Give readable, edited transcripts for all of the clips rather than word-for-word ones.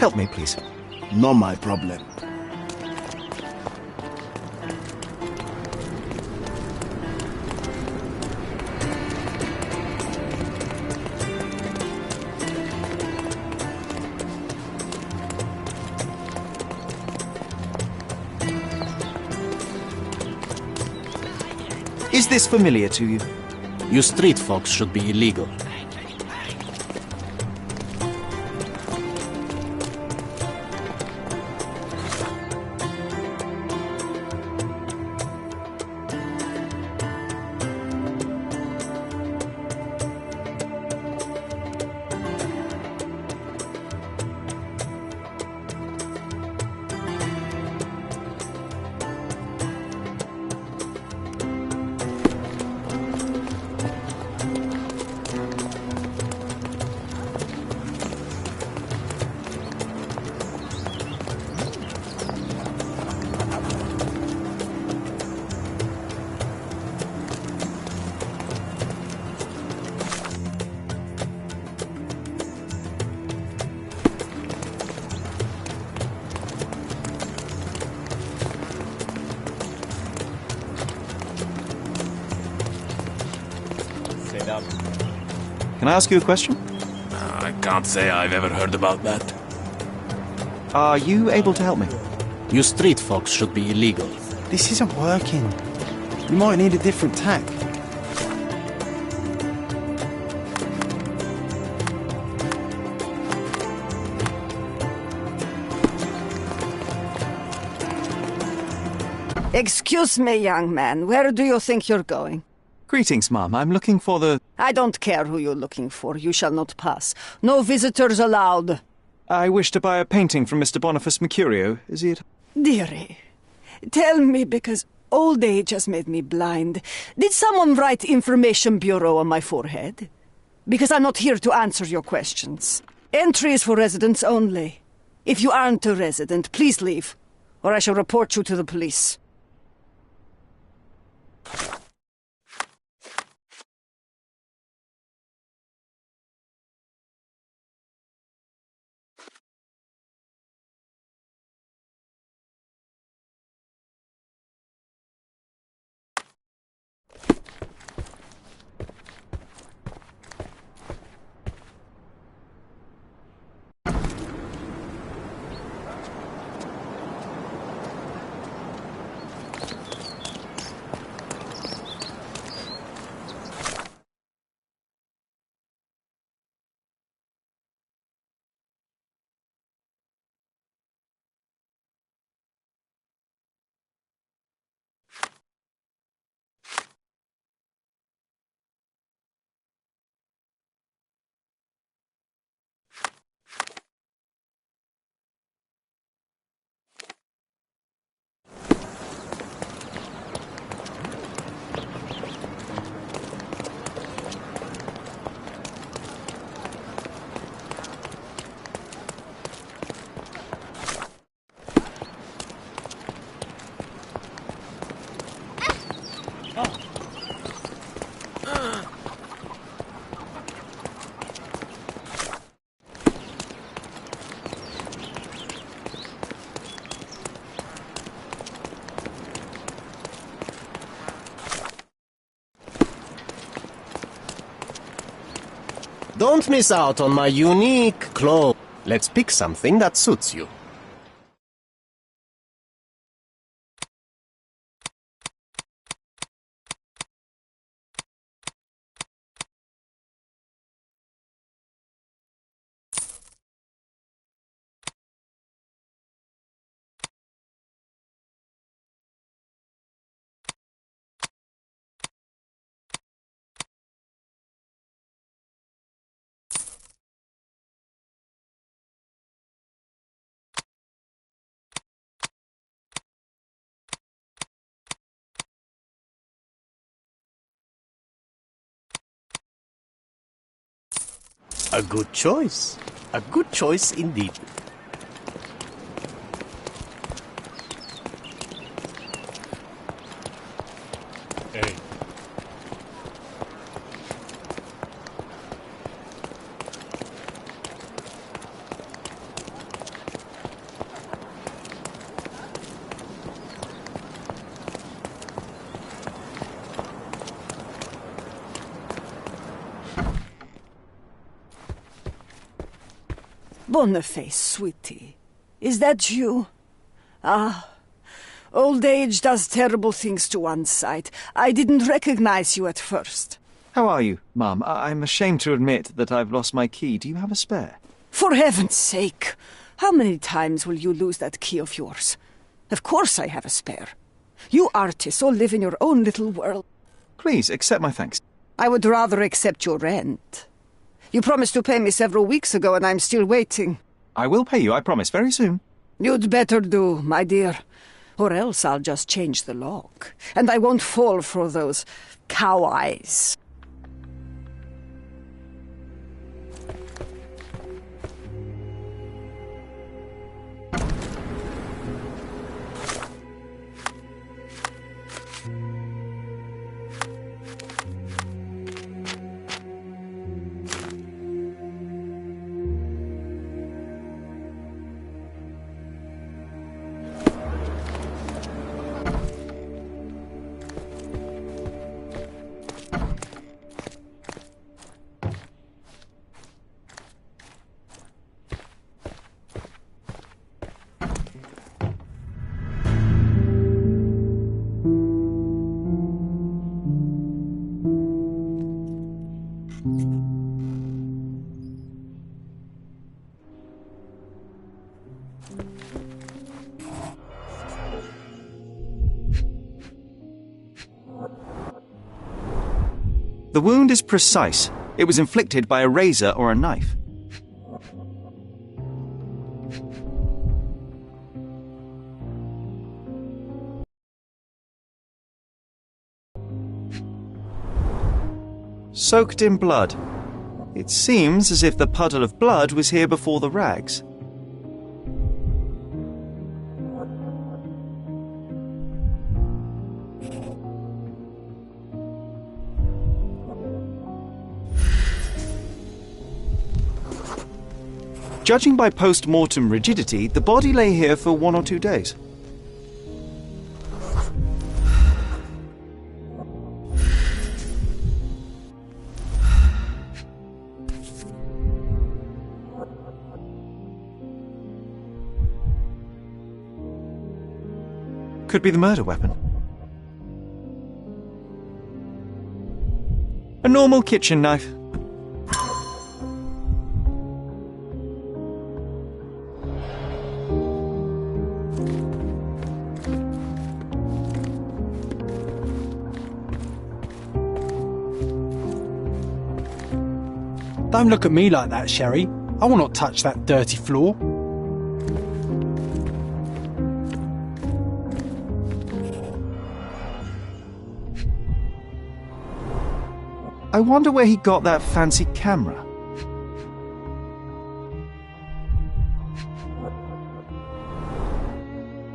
Help me, please. Not my problem. Is this familiar to you? You street folks should be illegal. Can I ask you a question? I can't say I've ever heard about that. Are you able to help me? You street folks should be illegal. This isn't working. We might need a different tack. Excuse me, young man. Where do you think you're going? Greetings, ma'am. I'm looking for the... I don't care who you're looking for. You shall not pass. No visitors allowed. I wish to buy a painting from Mr. Boniface Mercurio. Is he at... Dearie, tell me, because old age has made me blind. Did someone write Information Bureau on my forehead? Because I'm not here to answer your questions. Entry is for residents only. If you aren't a resident, please leave, or I shall report you to the police. Don't miss out on my unique clothes. Let's pick something that suits you. A good choice. A good choice indeed. Hey. Boniface, sweetie. Is that you? Ah, old age does terrible things to one's sight. I didn't recognize you at first. How are you, Mum? I'm ashamed to admit that I've lost my key. Do you have a spare? For heaven's sake! How many times will you lose that key of yours? Of course I have a spare. You artists all live in your own little world. Please, accept my thanks. I would rather accept your rent. You promised to pay me several weeks ago, and I'm still waiting. I will pay you, I promise, very soon. You'd better do, my dear. Or else I'll just change the lock. And I won't fall for those cow eyes. The wound is precise. It was inflicted by a razor or a knife. Soaked in blood. It seems as if the puddle of blood was here before the rags. Judging by post-mortem rigidity, the body lay here for 1 or 2 days. Could be the murder weapon. A normal kitchen knife. Don't look at me like that, Sherry. I will not touch that dirty floor. I wonder where he got that fancy camera.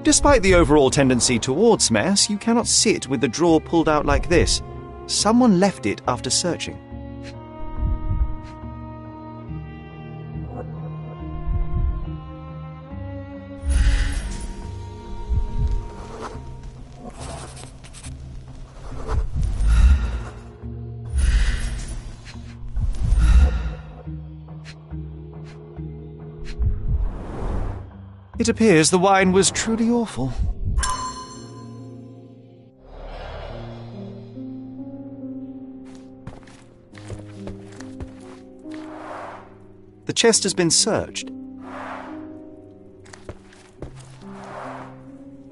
Despite the overall tendency towards mess, you cannot sit with the drawer pulled out like this. Someone left it after searching. It appears the wine was truly awful. The chest has been searched.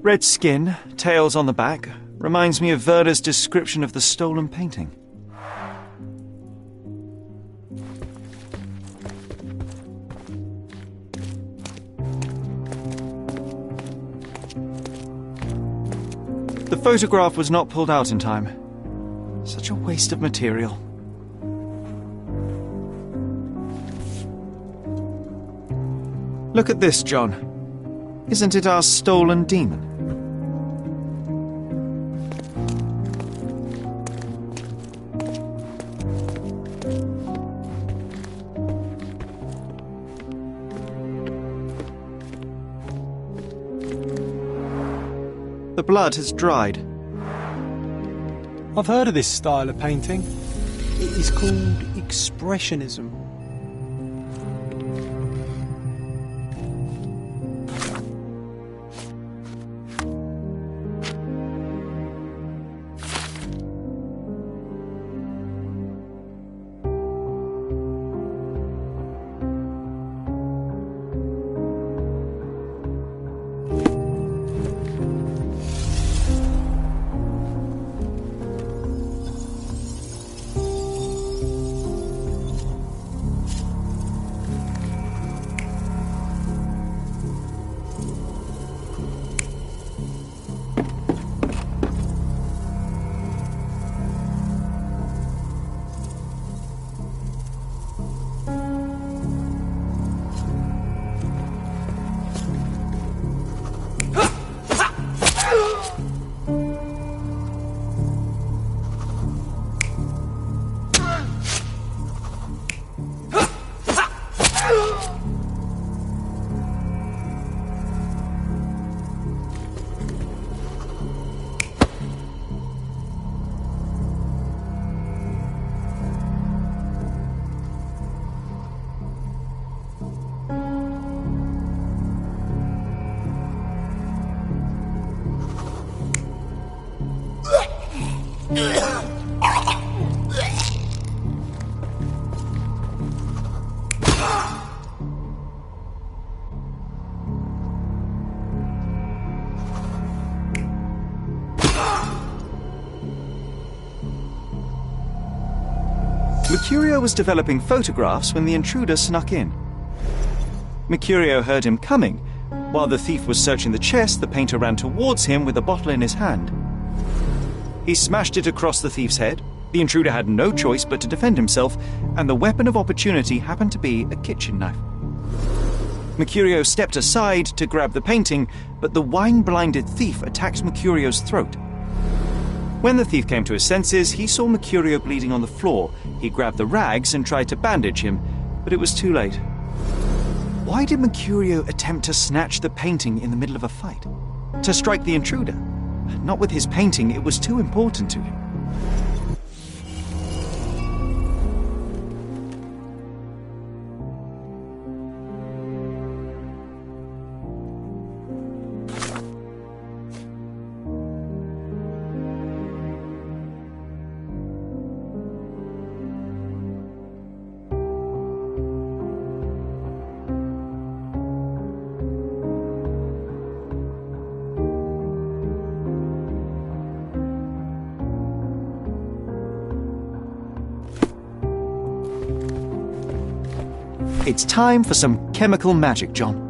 Red skin, tails on the back, reminds me of Werner's description of the stolen painting. The photograph was not pulled out in time. Such a waste of material. Look at this, John. Isn't it our stolen demon? The blood has dried. I've heard of this style of painting. It is called expressionism. Mercurio was developing photographs when the intruder snuck in. Mercurio heard him coming. While the thief was searching the chest, the painter ran towards him with a bottle in his hand. He smashed it across the thief's head. The intruder had no choice but to defend himself, and the weapon of opportunity happened to be a kitchen knife. Mercurio stepped aside to grab the painting, but the wine-blinded thief attacked Mercurio's throat. When the thief came to his senses, he saw Mercurio bleeding on the floor. He grabbed the rags and tried to bandage him, but it was too late. Why did Mercurio attempt to snatch the painting in the middle of a fight? To strike the intruder? Not with his painting, it was too important to him. It's time for some chemical magic, John.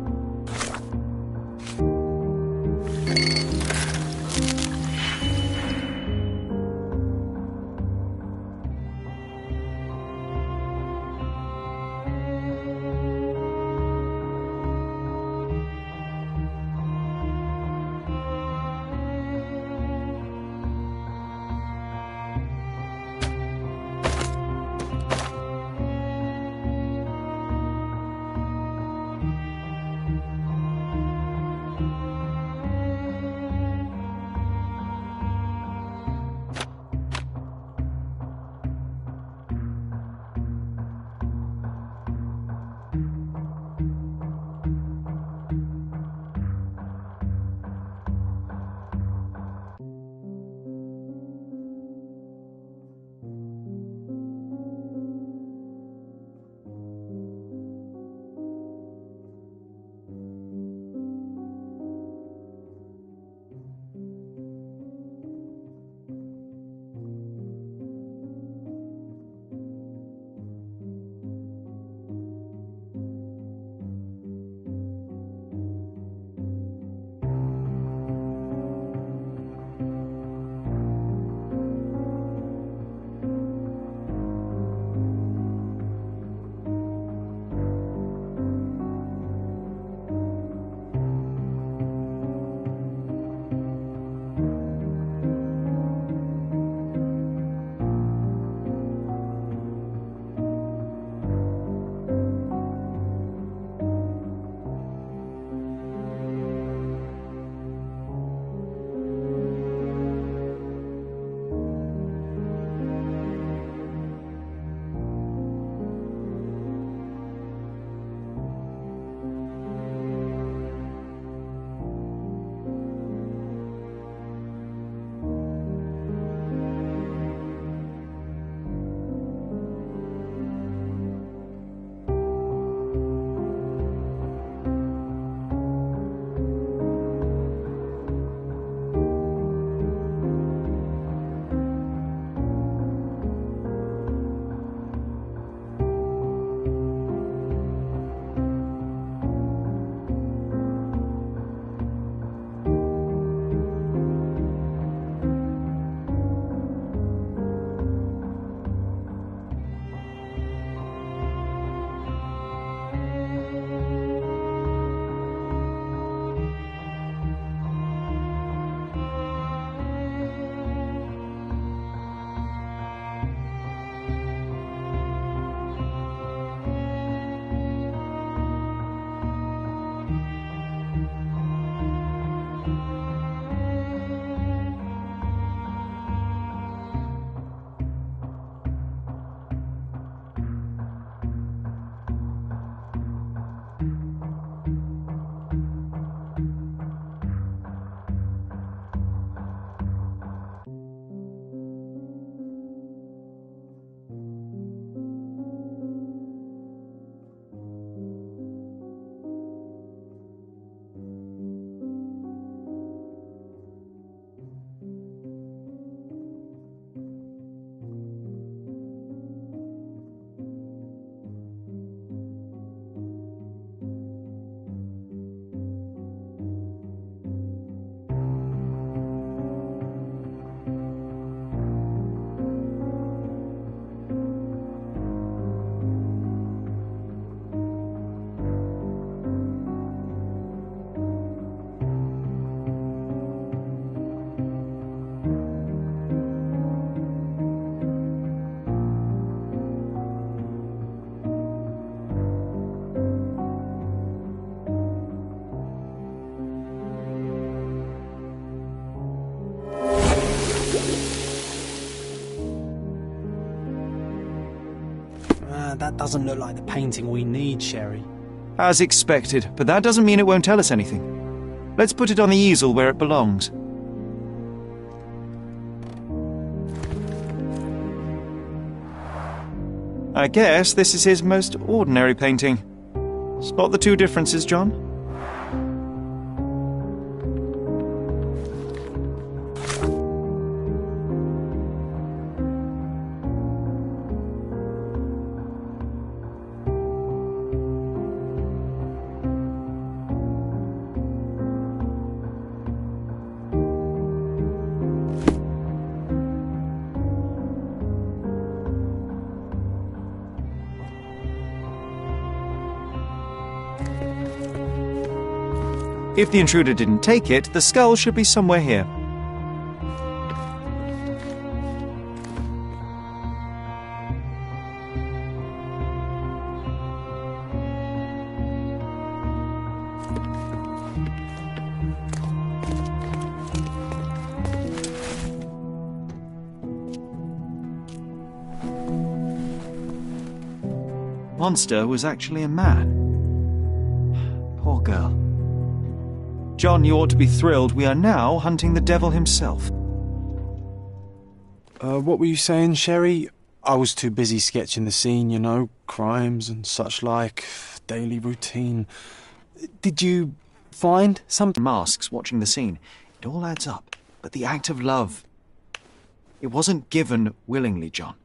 That doesn't look like the painting we need, Sherry. As expected, but that doesn't mean it won't tell us anything. Let's put it on the easel where it belongs. I guess this is his most ordinary painting. Spot the two differences, John? If the intruder didn't take it, the skull should be somewhere here. Monster was actually a man. Poor girl. John, you ought to be thrilled. We are now hunting the devil himself. What were you saying, Sherry? I was too busy sketching the scene, you know, crimes and such like, daily routine. Did you find something? Masks watching the scene. It all adds up. But the act of love, it wasn't given willingly, John.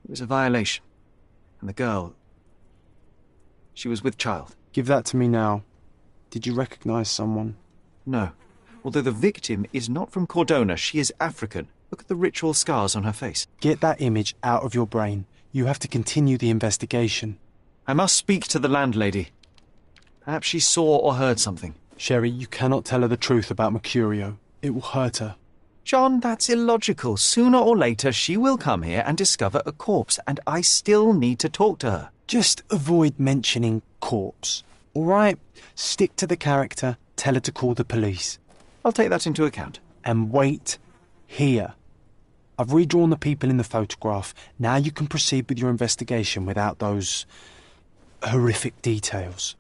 It was a violation. And the girl, she was with child. Give that to me now. Did you recognize someone? No. Although the victim is not from Cordona, she is African. Look at the ritual scars on her face. Get that image out of your brain. You have to continue the investigation. I must speak to the landlady. Perhaps she saw or heard something. Sherry, you cannot tell her the truth about Mercurio. It will hurt her. John, that's illogical. Sooner or later, she will come here and discover a corpse, and I still need to talk to her. Just avoid mentioning corpse. All right? Stick to the character. Tell her to call the police. I'll take that into account. And wait here. I've redrawn the people in the photograph. Now you can proceed with your investigation without those horrific details.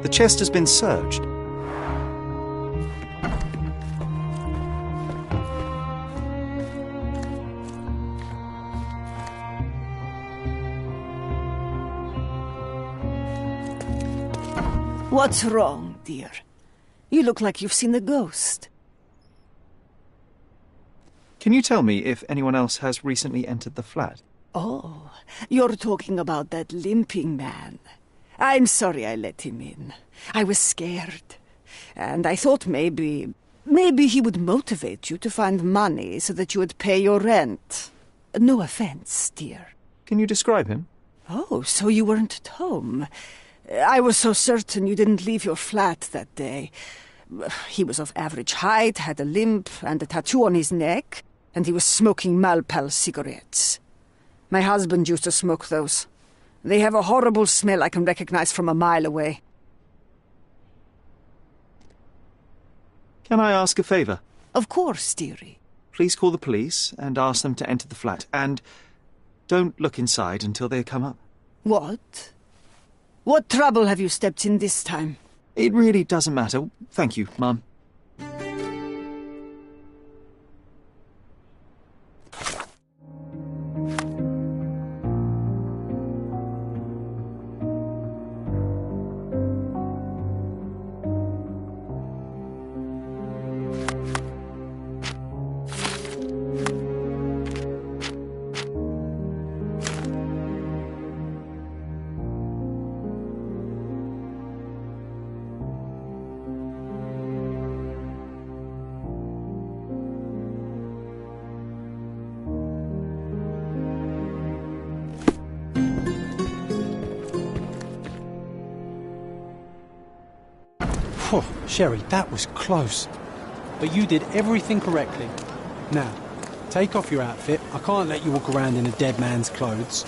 The chest has been searched. What's wrong, dear? You look like you've seen a ghost. Can you tell me if anyone else has recently entered the flat? Oh, you're talking about that limping man. I'm sorry I let him in. I was scared. And I thought maybe he would motivate you to find money so that you would pay your rent. No offense, dear. Can you describe him? Oh, so you weren't at home. I was so certain you didn't leave your flat that day. He was of average height, had a limp and a tattoo on his neck, and he was smoking Malpal cigarettes. My husband used to smoke those. They have a horrible smell I can recognize from a mile away. Can I ask a favor? Of course, dearie. Please call the police and ask them to enter the flat. And don't look inside until they come up. What? What trouble have you stepped in this time? It really doesn't matter. Thank you, Mum. Phew, Sherry, that was close. But you did everything correctly. Now, take off your outfit. I can't let you walk around in a dead man's clothes.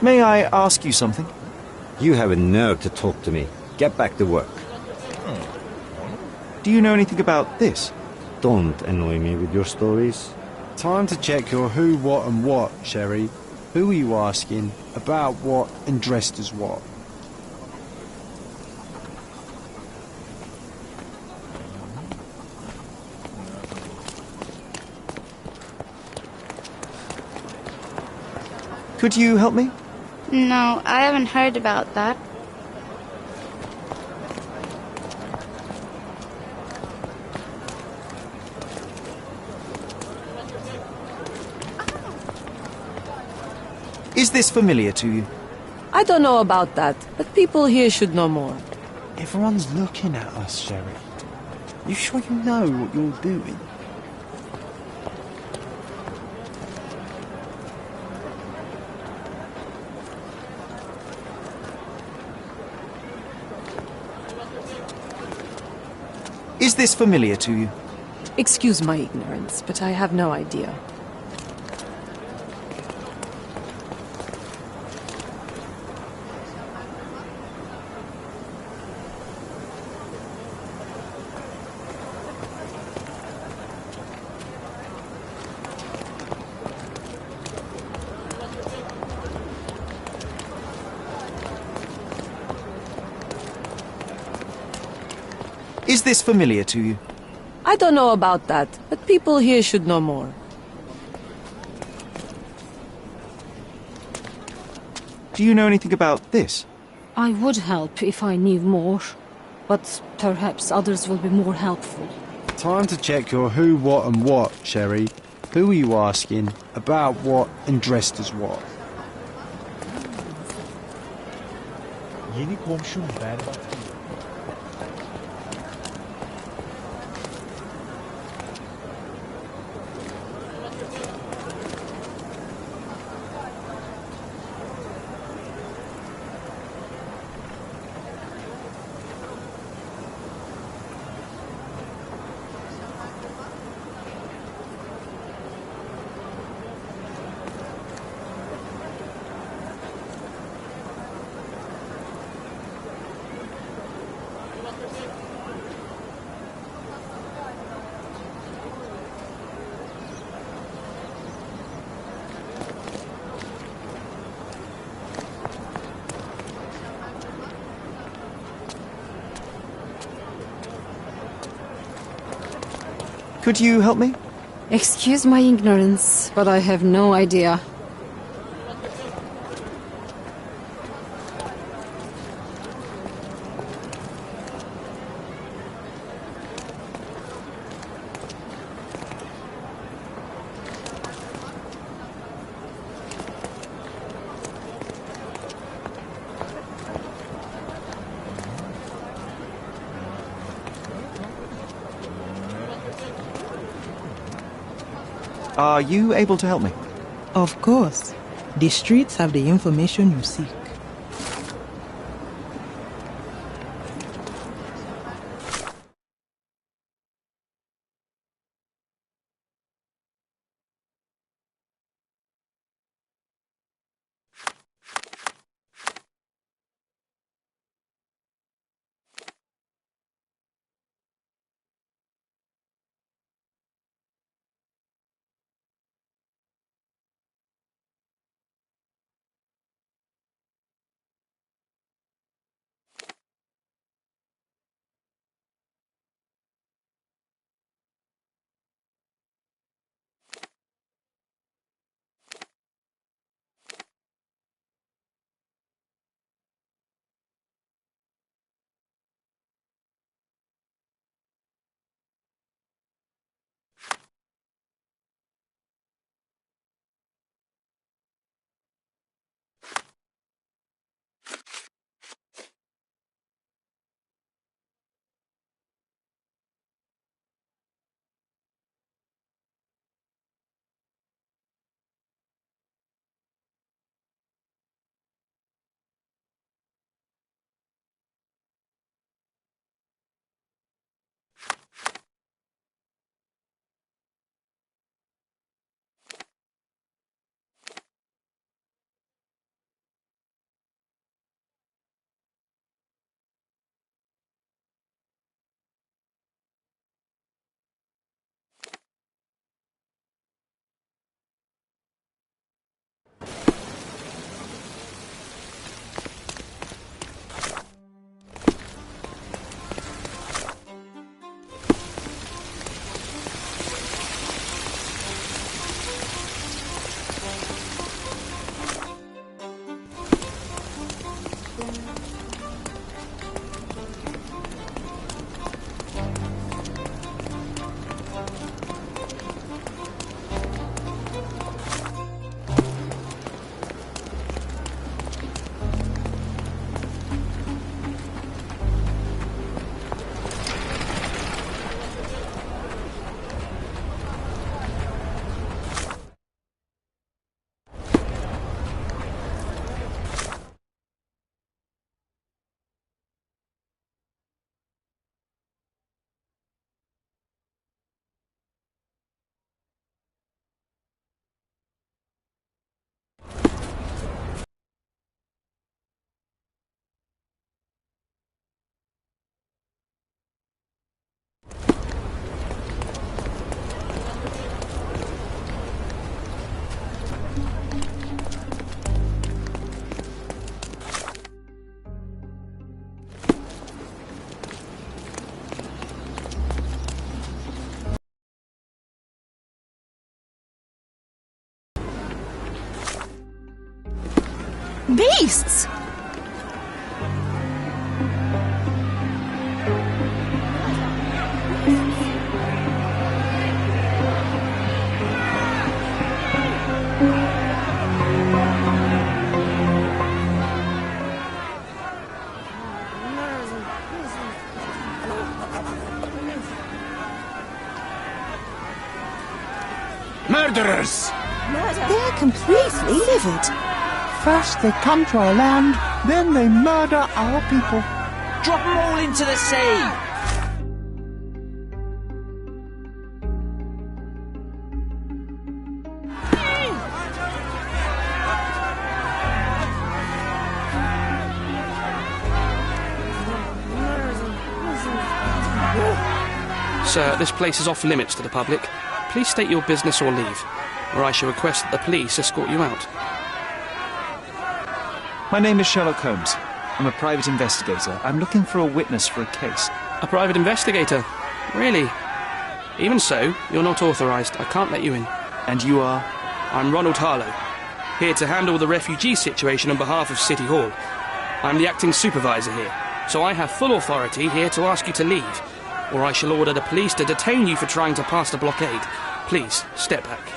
May I ask you something? You have a nerve to talk to me. Get back to work. Do you know anything about this? Don't annoy me with your stories. Time to check your who, what and what, Sherry. Who are you asking? About what and dressed as what? Could you help me? No, I haven't heard about that. Is this familiar to you? I don't know about that, but people here should know more. Everyone's looking at us, Sherry. You sure you know what you're doing? Is this familiar to you? Excuse my ignorance, but I have no idea. Is this familiar to you? I don't know about that, but people here should know more. Do you know anything about this? I would help if I knew more, but perhaps others will be more helpful. Time to check your who, what and what, Sherry. Who are you asking? About what and dressed as what? Yeni komşum berbat. Could you help me? Excuse my ignorance, but I have no idea. Are you able to help me? Of course. The streets have the information you seek. Beasts! Murderers! They're completely livid. First they come to our land, then they murder our people. Drop them all into the sea! Sir, this place is off limits to the public. Please state your business or leave, or I shall request that the police escort you out. My name is Sherlock Holmes. I'm a private investigator. I'm looking for a witness for a case. A private investigator? Really? Even so, you're not authorised. I can't let you in. And you are? I'm Ronald Harlow, here to handle the refugee situation on behalf of City Hall. I'm the acting supervisor here, so I have full authority here to ask you to leave, or I shall order the police to detain you for trying to pass the blockade. Please, step back.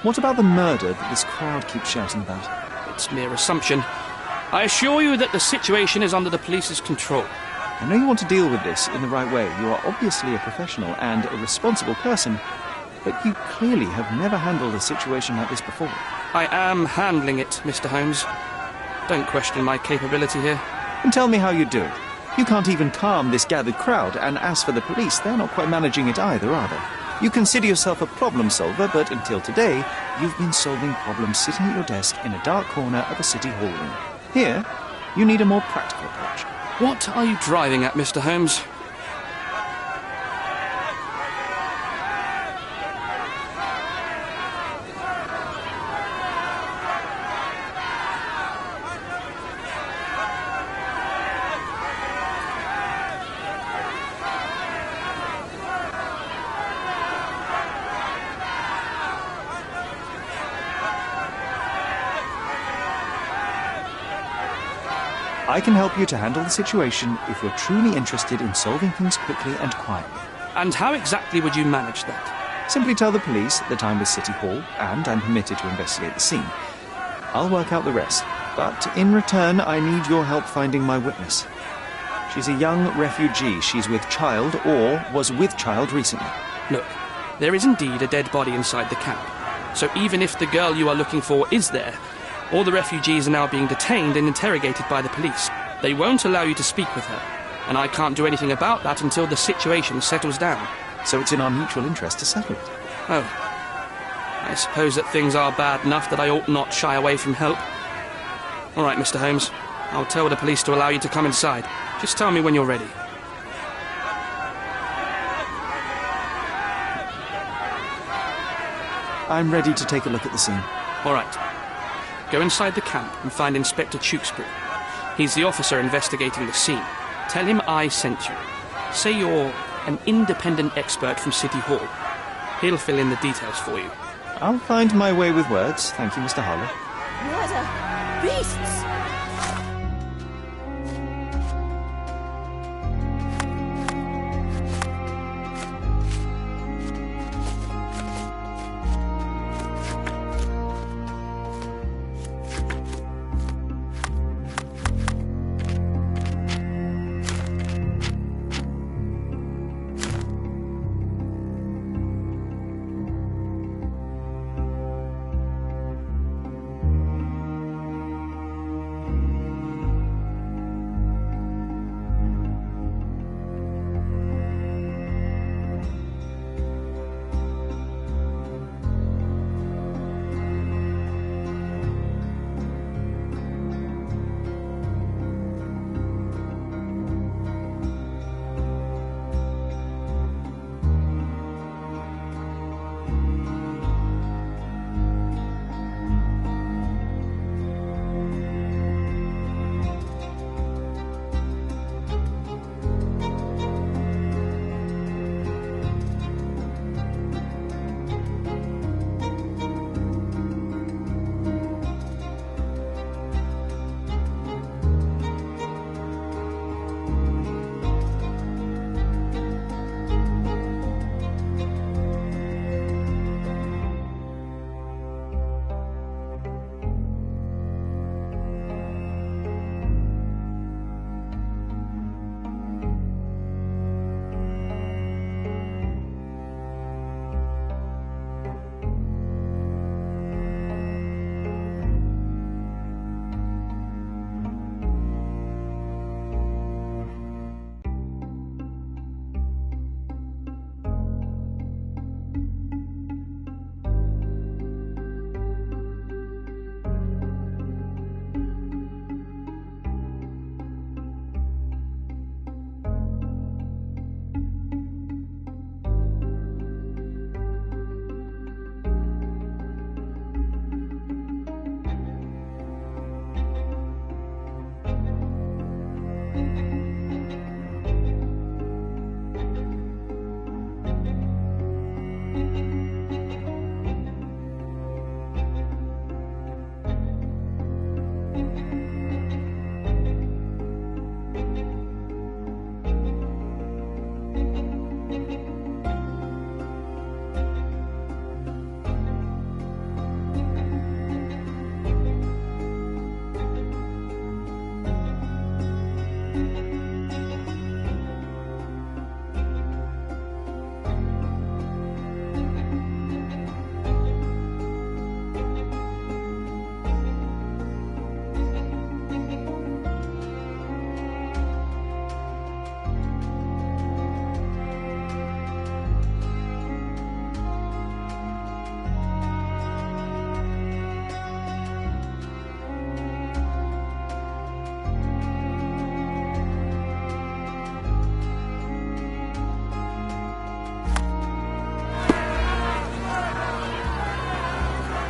What about the murder that this crowd keeps shouting about? It's mere assumption. I assure you that the situation is under the police's control. I know you want to deal with this in the right way. You are obviously a professional and a responsible person, but you clearly have never handled a situation like this before. I am handling it, Mr. Holmes. Don't question my capability here. And tell me how you do it. You can't even calm this gathered crowd, and as for the police, they're not quite managing it either, are they? You consider yourself a problem solver, but until today, you've been solving problems sitting at your desk in a dark corner of a city hall room. Here, you need a more practical approach. What are you driving at, Mr. Holmes? I can help you to handle the situation if you're truly interested in solving things quickly and quietly. And how exactly would you manage that? Simply tell the police that I'm with City Hall and I'm permitted to investigate the scene. I'll work out the rest, but in return I need your help finding my witness. She's a young refugee. She's with child or was with child recently. Look, there is indeed a dead body inside the camp. So even if the girl you are looking for is there, all the refugees are now being detained and interrogated by the police. They won't allow you to speak with her, and I can't do anything about that until the situation settles down. So it's in our mutual interest to settle it. Oh. I suppose that things are bad enough that I ought not shy away from help. All right, Mr. Holmes. I'll tell the police to allow you to come inside. Just tell me when you're ready. I'm ready to take a look at the scene. All right. Go inside the camp and find Inspector Tewkesbury. He's the officer investigating the scene. Tell him I sent you. Say you're an independent expert from City Hall. He'll fill in the details for you. I'll find my way with words. Thank you, Mr. Harlow. Murder! Beasts!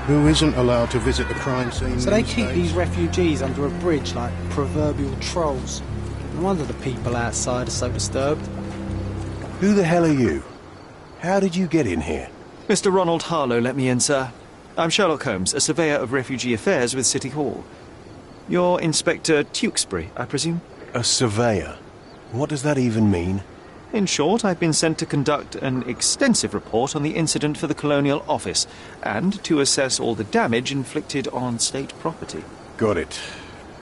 Who isn't allowed to visit the crime scene? So they these keep days? these refugees under a bridge like proverbial trolls. No wonder the people outside are so disturbed. Who the hell are you? How did you get in here? Mr. Ronald Harlow let me in, sir. I'm Sherlock Holmes, a surveyor of refugee affairs with City Hall. You're Inspector Tewkesbury, I presume? A surveyor? What does that even mean? In short, I've been sent to conduct an extensive report on the incident for the Colonial Office and to assess all the damage inflicted on state property. Got it.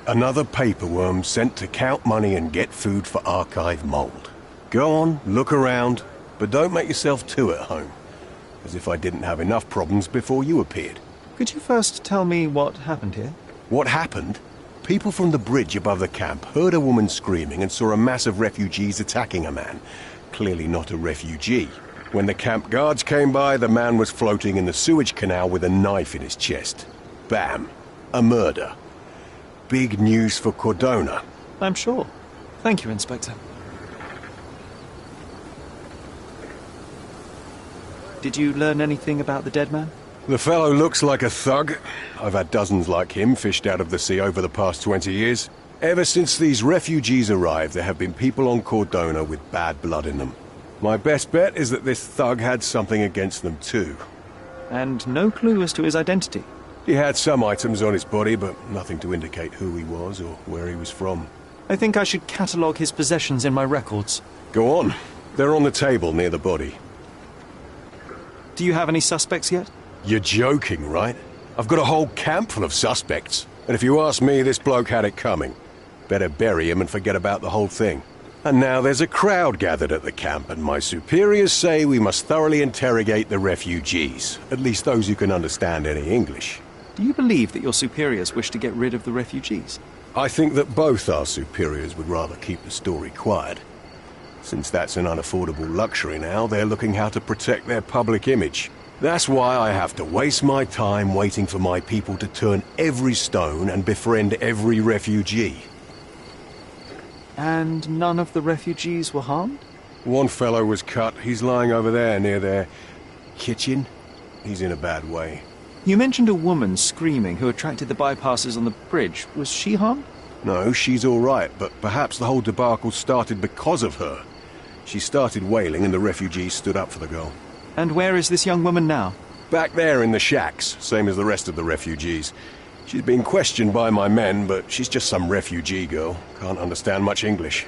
Another paperworm sent to count money and get food for archive mould. Go on, look around, but don't make yourself too at home. As if I didn't have enough problems before you appeared. Could you first tell me what happened here? What happened? People from the bridge above the camp heard a woman screaming and saw a mass of refugees attacking a man. Clearly not a refugee. When the camp guards came by, the man was floating in the sewage canal with a knife in his chest. Bam. A murder. Big news for Cordona. I'm sure. Thank you, Inspector. Did you learn anything about the dead man? The fellow looks like a thug. I've had dozens like him fished out of the sea over the past 20 years. Ever since these refugees arrived, there have been people on Cordona with bad blood in them. My best bet is that this thug had something against them too. And no clue as to his identity? He had some items on his body, but nothing to indicate who he was or where he was from. I think I should catalogue his possessions in my records. Go on. They're on the table near the body. Do you have any suspects yet? You're joking, right? I've got a whole camp full of suspects. And if you ask me, this bloke had it coming. Better bury him and forget about the whole thing. And now there's a crowd gathered at the camp, and my superiors say we must thoroughly interrogate the refugees. At least those who can understand any English. Do you believe that your superiors wish to get rid of the refugees? I think that both our superiors would rather keep the story quiet. Since that's an unaffordable luxury now, they're looking how to protect their public image. That's why I have to waste my time waiting for my people to turn every stone and befriend every refugee. And none of the refugees were harmed? One fellow was cut. He's lying over there near their kitchen. He's in a bad way. You mentioned a woman screaming who attracted the bypassers on the bridge. Was she harmed? No, she's all right, but perhaps the whole debacle started because of her. She started wailing and the refugees stood up for the girl. And where is this young woman now? Back there in the shacks, same as the rest of the refugees. She's been questioned by my men, but she's just some refugee girl. Can't understand much English.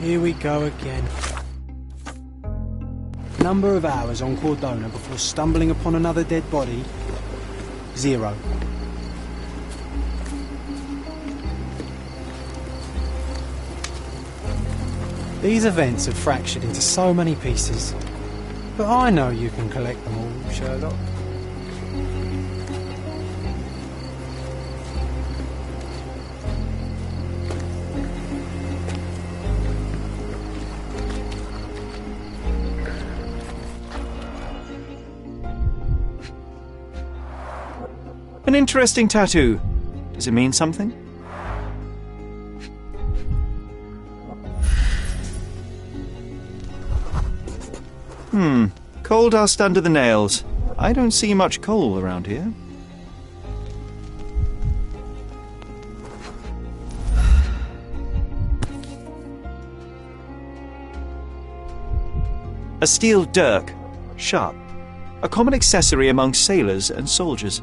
Here we go again. Number of hours on Cordona before stumbling upon another dead body? 0. These events have fractured into so many pieces. But I know you can collect them all, Sherlock. An interesting tattoo. Does it mean something? Coal dust under the nails. I don't see much coal around here. A steel dirk. Sharp. A common accessory among sailors and soldiers.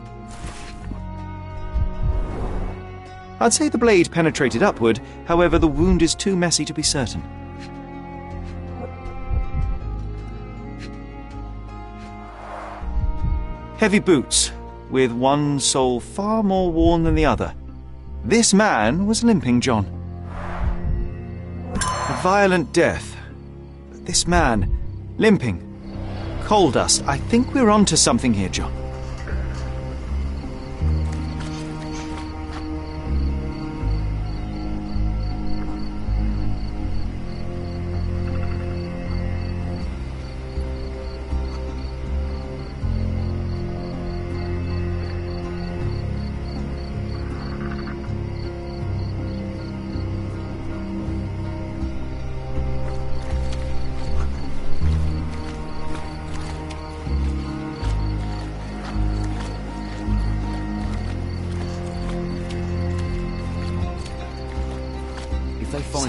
I'd say the blade penetrated upward, however the wound is too messy to be certain. Heavy boots, with one sole far more worn than the other. This man was limping, John. A violent death. This man, limping. Coal dust. I think we're onto something here, John.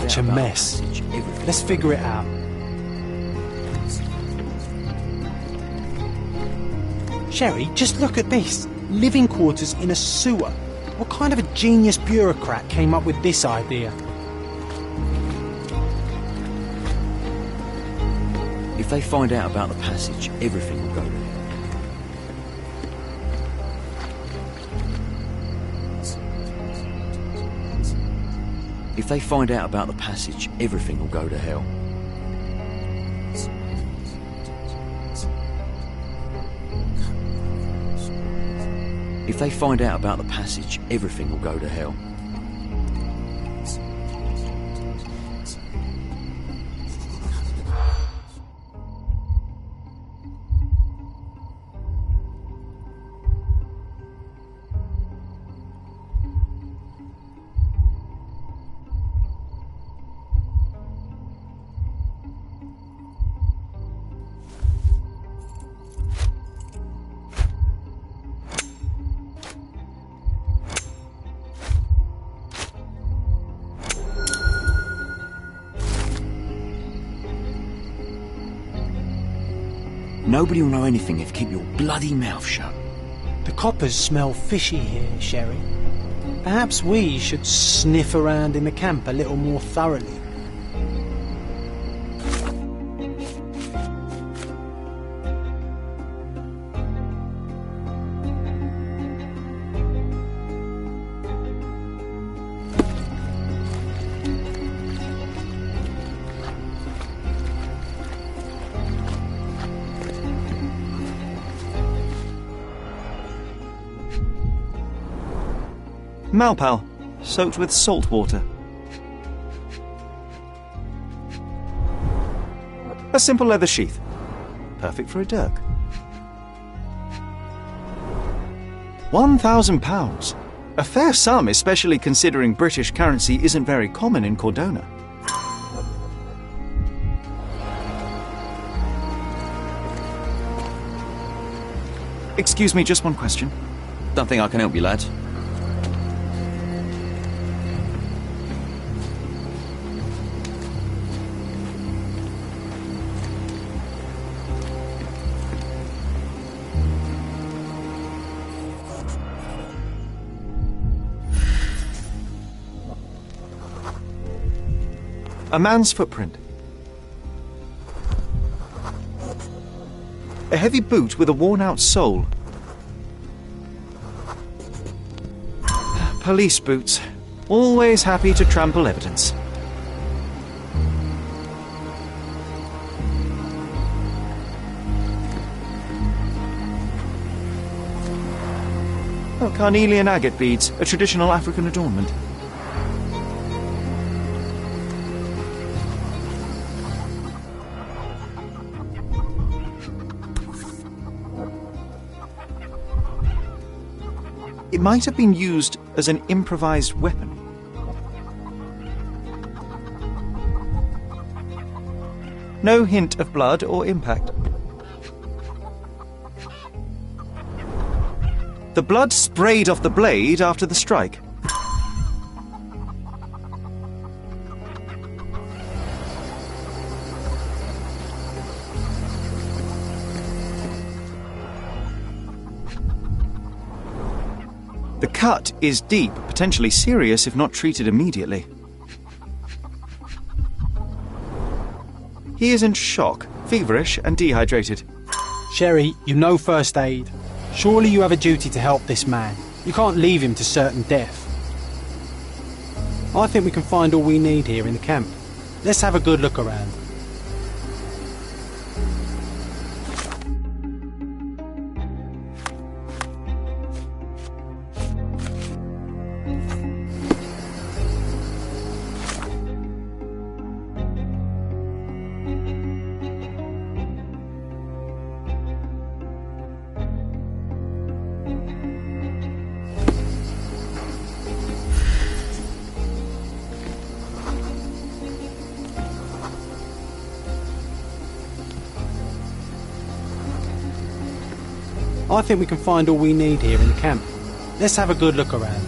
such a mess. Let's figure it out. Sherry, just look at this. Living quarters in a sewer. What kind of a genius bureaucrat came up with this idea? If they find out about the passage, everything will go to hell. If they find out about the passage, everything will go to hell. If they find out about the passage, everything will go to hell. Nobody will know anything if you keep your bloody mouth shut. The coppers smell fishy here, Sherry. Perhaps we should sniff around in the camp a little more thoroughly. Malpal, soaked with salt water. A simple leather sheath. Perfect for a dirk. £1,000. A fair sum, especially considering British currency isn't very common in Cordona. Excuse me, just one question. Don't think I can help you, lads. A man's footprint. A heavy boot with a worn-out sole. Police boots. Always happy to trample evidence. Oh, carnelian agate beads, a traditional African adornment. It might have been used as an improvised weapon. No hint of blood or impact. The blood sprayed off the blade after the strike. The cut is deep, potentially serious if not treated immediately. He is in shock, feverish and dehydrated. Sherry, you know first aid. Surely you have a duty to help this man. You can't leave him to certain death. I think we can find all we need here in the camp. Let's have a good look around. I think we can find all we need here in the camp. Let's have a good look around.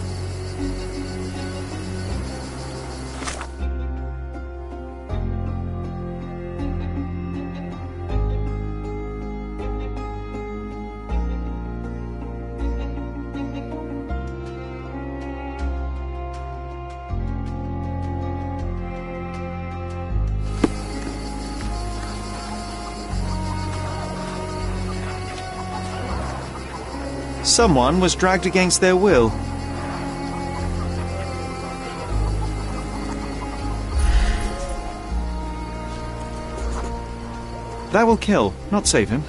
Someone was dragged against their will. That will kill, not save him.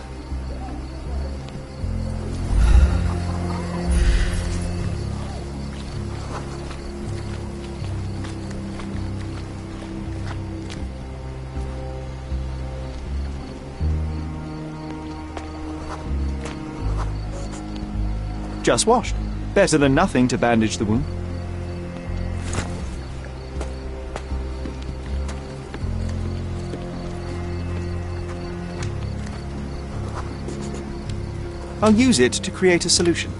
Just washed. Better than nothing to bandage the wound. I'll use it to create a solution.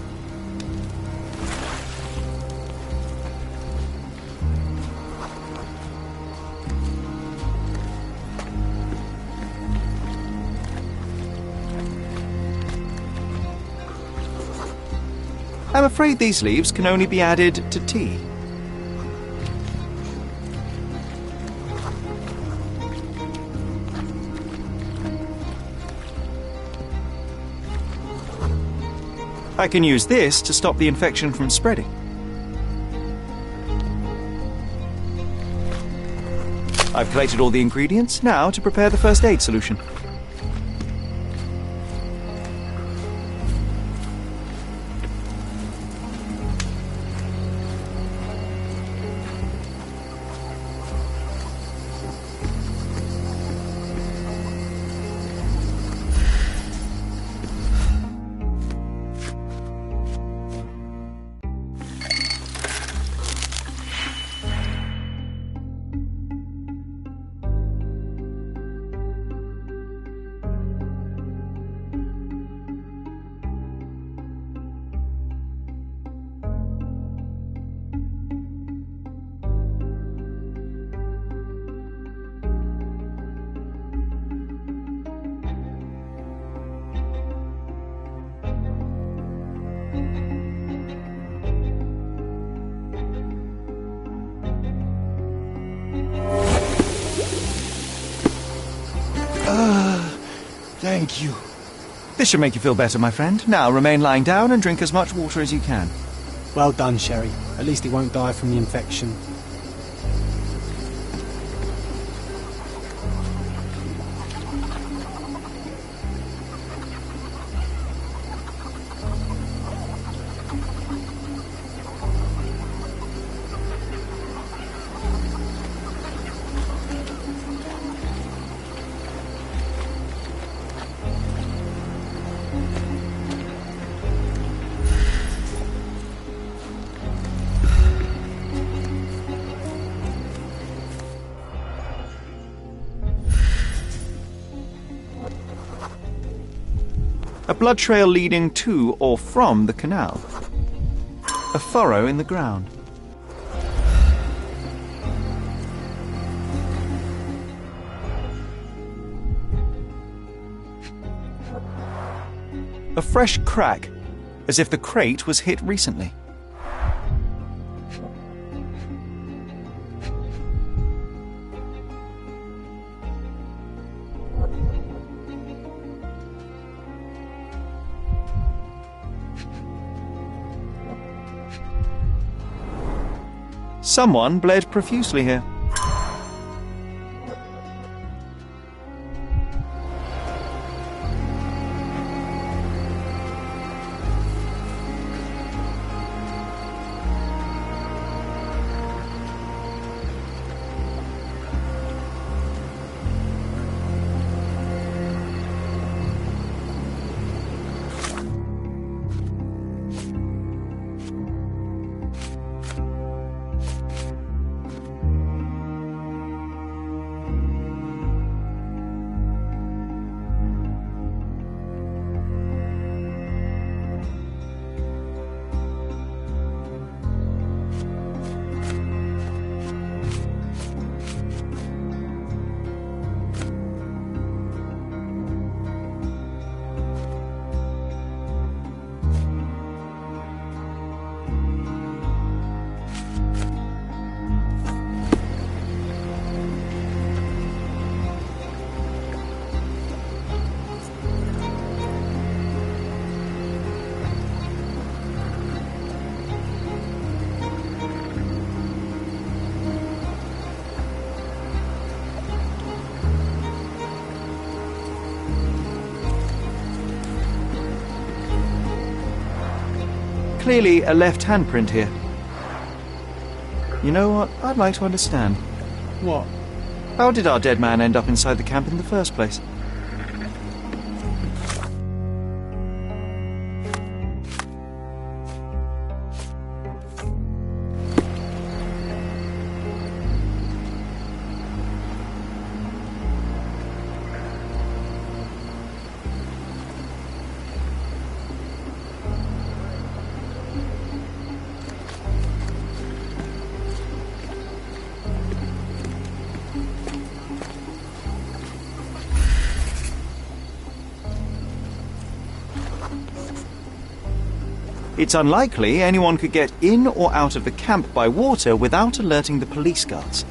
I'm afraid these leaves can only be added to tea. I can use this to stop the infection from spreading. I've collated all the ingredients, now to prepare the first aid solution. Thank you. This should make you feel better, my friend. Now remain lying down and drink as much water as you can. Well done, Sherry. At least he won't die from the infection. A blood trail leading to or from the canal. A furrow in the ground. A fresh crack, as if the crate was hit recently. Someone bled profusely here. clearly a left handprint here. You know what? I'd like to understand. What? How did our dead man end up inside the camp in the first place? It's unlikely anyone could get in or out of the camp by water without alerting the police guards.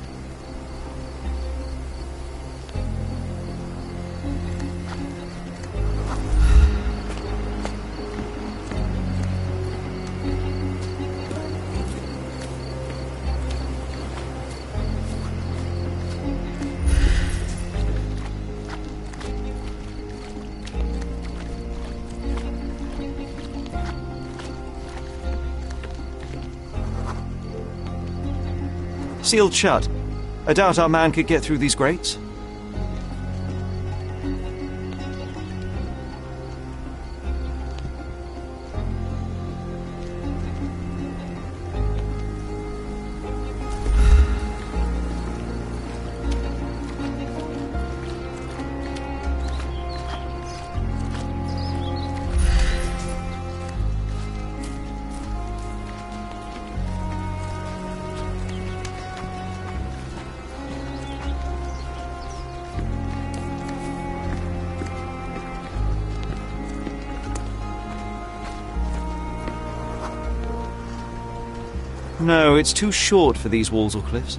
Sealed shut. I doubt our man could get through these grates. No, it's too short for these walls or cliffs.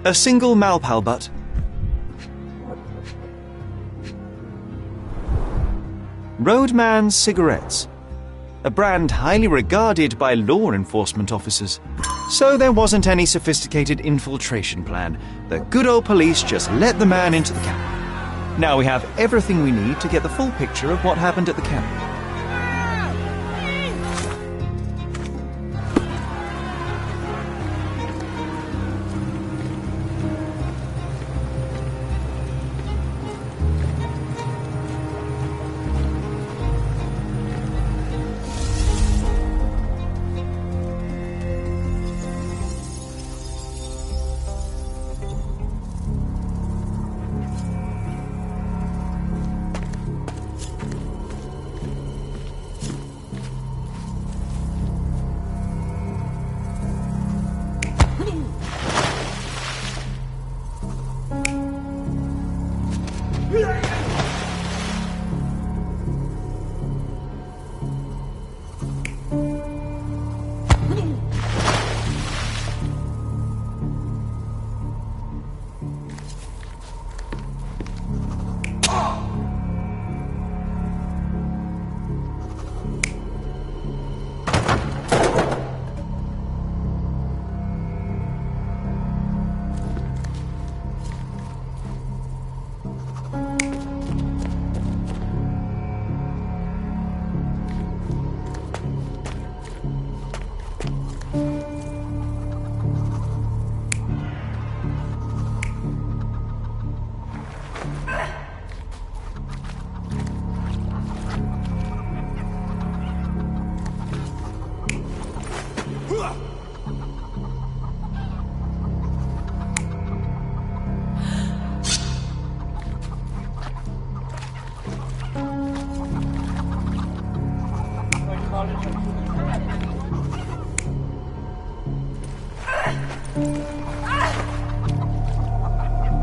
A single Malpal butt. Roadman cigarettes. A brand highly regarded by law enforcement officers. So there wasn't any sophisticated infiltration plan. The good old police just let the man into the camp. Now we have everything we need to get the full picture of what happened at the camp.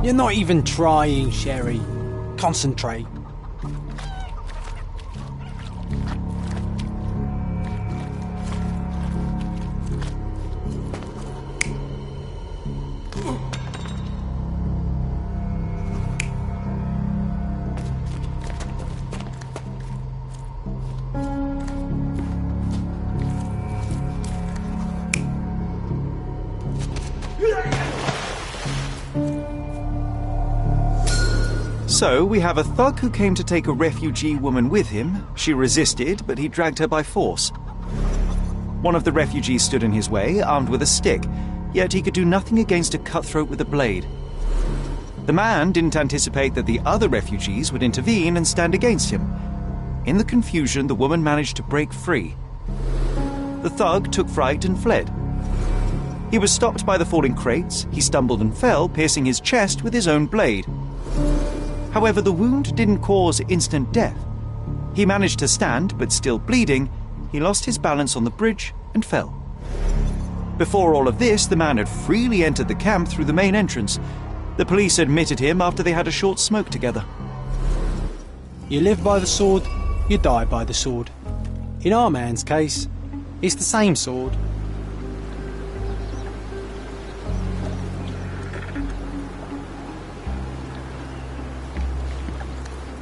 You're not even trying, Sherry. Concentrate. So, we have a thug who came to take a refugee woman with him. She resisted, but he dragged her by force. One of the refugees stood in his way, armed with a stick, yet he could do nothing against a cutthroat with a blade. The man didn't anticipate that the other refugees would intervene and stand against him. In the confusion, the woman managed to break free. The thug took fright and fled. He was stopped by the falling crates. He stumbled and fell, piercing his chest with his own blade. However, the wound didn't cause instant death. He managed to stand, but still bleeding, he lost his balance on the bridge and fell. Before all of this, the man had freely entered the camp through the main entrance. The police admitted him after they had a short smoke together. You live by the sword, you die by the sword. In our man's case, it's the same sword.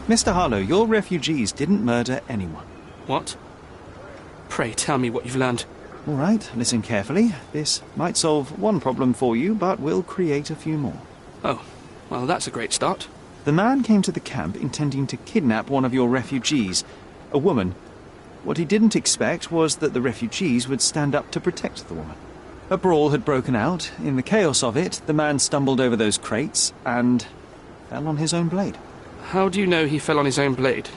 Mr. Harlow, your refugees didn't murder anyone. What? Pray tell me what you've learned. All right, listen carefully. This might solve one problem for you, but will create a few more. Oh, well, that's a great start. The man came to the camp intending to kidnap one of your refugees, a woman. What he didn't expect was that the refugees would stand up to protect the woman. A brawl had broken out. In the chaos of it, the man stumbled over those crates and fell on his own blade. How do you know he fell on his own blade?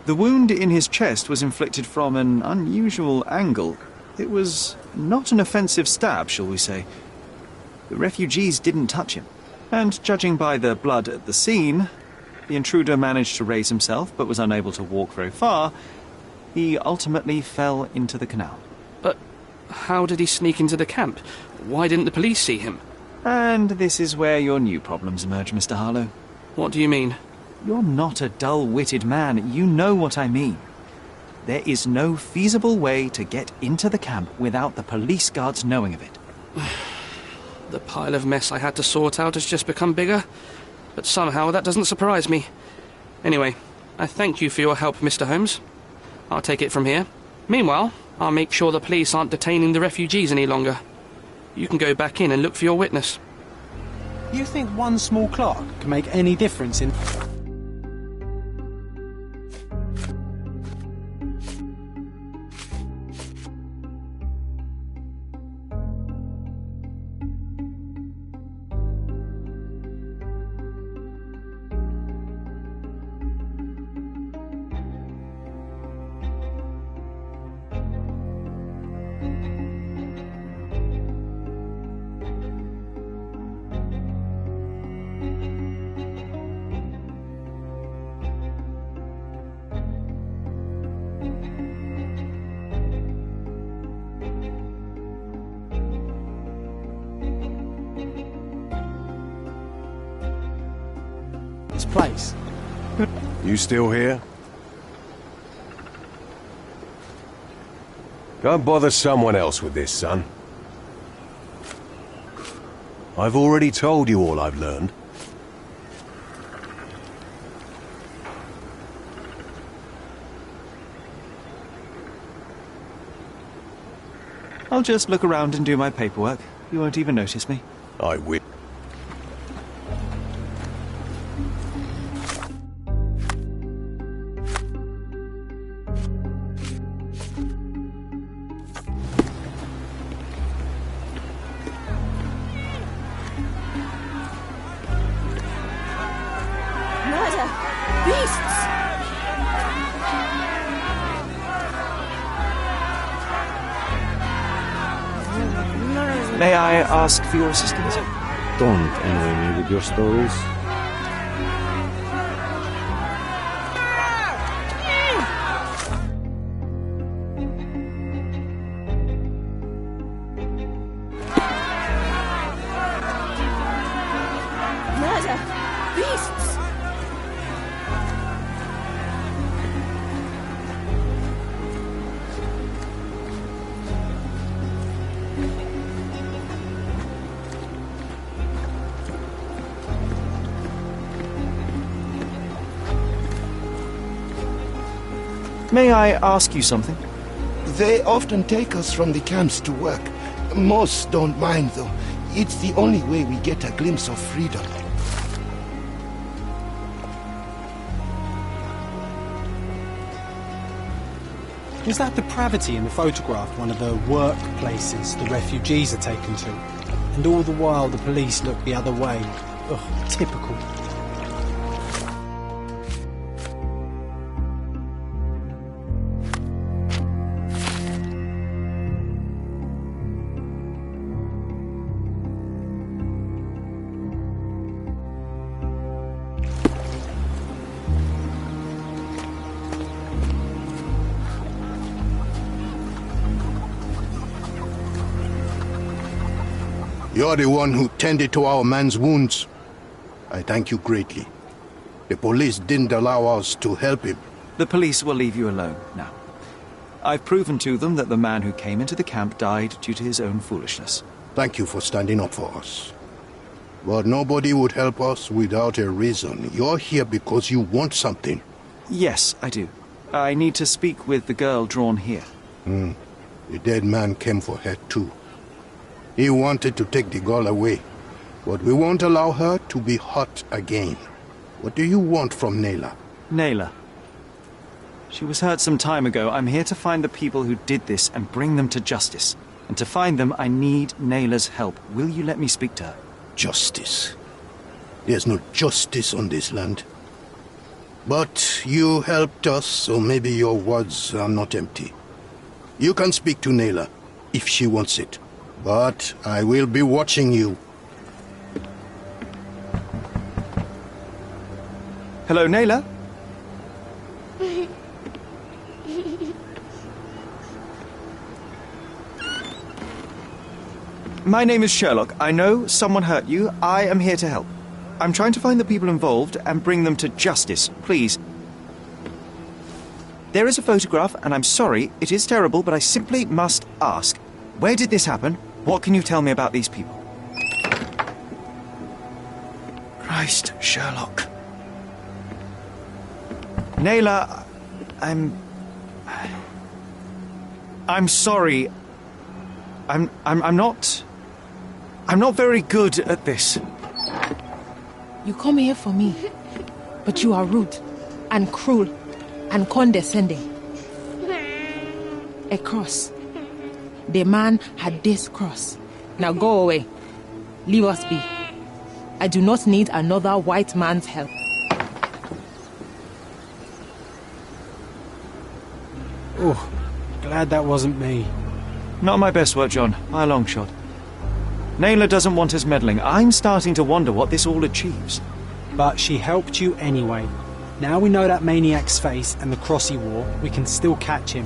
The wound in his chest was inflicted from an unusual angle. It was not an offensive stab, shall we say. The refugees didn't touch him. And judging by the blood at the scene, the intruder managed to raise himself but was unable to walk very far. He ultimately fell into the canal. But how did he sneak into the camp? Why didn't the police see him? And this is where your new problems emerge, Mr. Harlow. What do you mean? You're not a dull-witted man. You know what I mean. There is no feasible way to get into the camp without the police guards knowing of it. The pile of mess I had to sort out has just become bigger, but somehow that doesn't surprise me. Anyway, I thank you for your help, Mr. Holmes. I'll take it from here. Meanwhile, I'll make sure the police aren't detaining the refugees any longer. You can go back in and look for your witness. You think one small clock can make any difference in... place. You still here? Go bother someone else with this, son. I've already told you all I've learned. I'll just look around and do my paperwork. You won't even notice me. I will. May I ask for your assistance? Don't annoy me with your stories. Murder! Beasts! May I ask you something? They often take us from the camps to work. Most don't mind, though. It's the only way we get a glimpse of freedom. Was that depravity in the photograph one of the workplaces the refugees are taken to? And all the while the police look the other way. Ugh, typical. You're the one who tended to our man's wounds. I thank you greatly. The police didn't allow us to help him. The police will leave you alone now. I've proven to them that the man who came into the camp died due to his own foolishness. Thank you for standing up for us. But nobody would help us without a reason. You're here because you want something. Yes, I do. I need to speak with the girl drawn here. The dead man came for her too. He wanted to take the girl away, but we won't allow her to be hurt again. What do you want from Nayla? Nayla. She was hurt some time ago. I'm here to find the people who did this and bring them to justice. And to find them, I need Nayla's help. Will you let me speak to her? Justice. There's no justice on this land. But you helped us, so maybe your words are not empty. You can speak to Nayla, if she wants it. But I will be watching you. Hello, Nayla? My name is Sherlock. I know someone hurt you. I am here to help. I'm trying to find the people involved and bring them to justice. Please. There is a photograph, and I'm sorry, it is terrible, but I simply must ask. Where did this happen? What can you tell me about these people? Christ, Sherlock. Naylor, I'm sorry. I'm not very good at this. You come here for me, but you are rude and cruel and condescending. A cross. The man had this cross. Now go away. Leave us be. I do not need another white man's help. Oh, glad that wasn't me. Not my best work, John, by a long shot. Naylor doesn't want us meddling. I'm starting to wonder what this all achieves. But she helped you anyway. Now we know that maniac's face and the cross he wore, we can still catch him.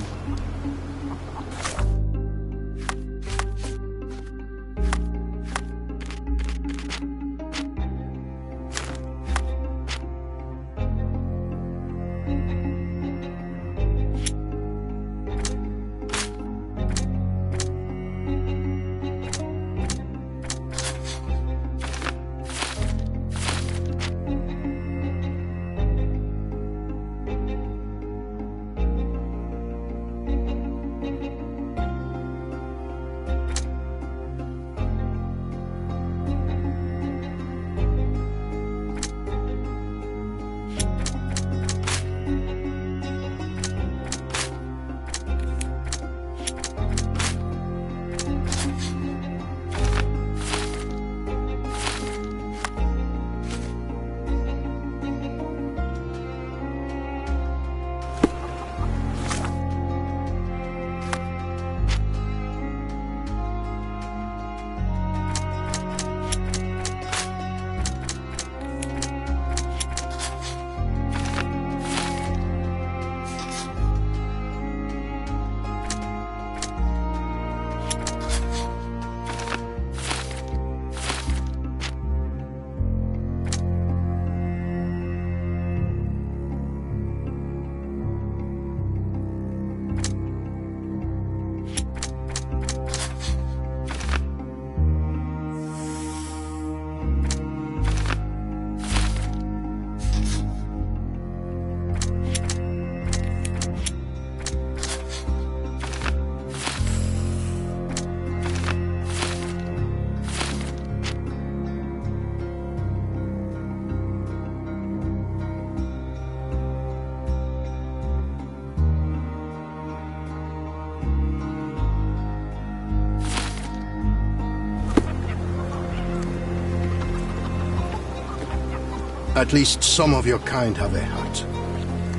At least some of your kind have a heart.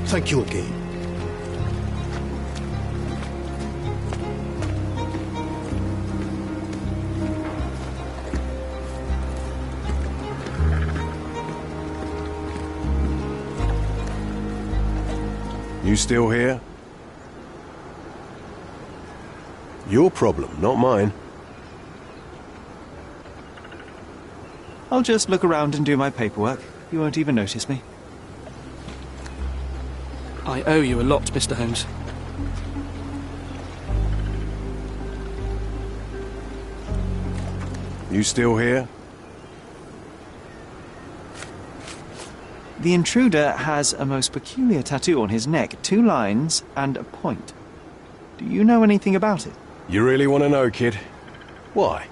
Thank you again. You still here? Your problem, not mine. I'll just look around and do my paperwork. You won't even notice me. I owe you a lot, Mr. Holmes. You still here? The intruder has a most peculiar tattoo on his neck, 2 lines and a point. Do you know anything about it? You really want to know, kid? Why?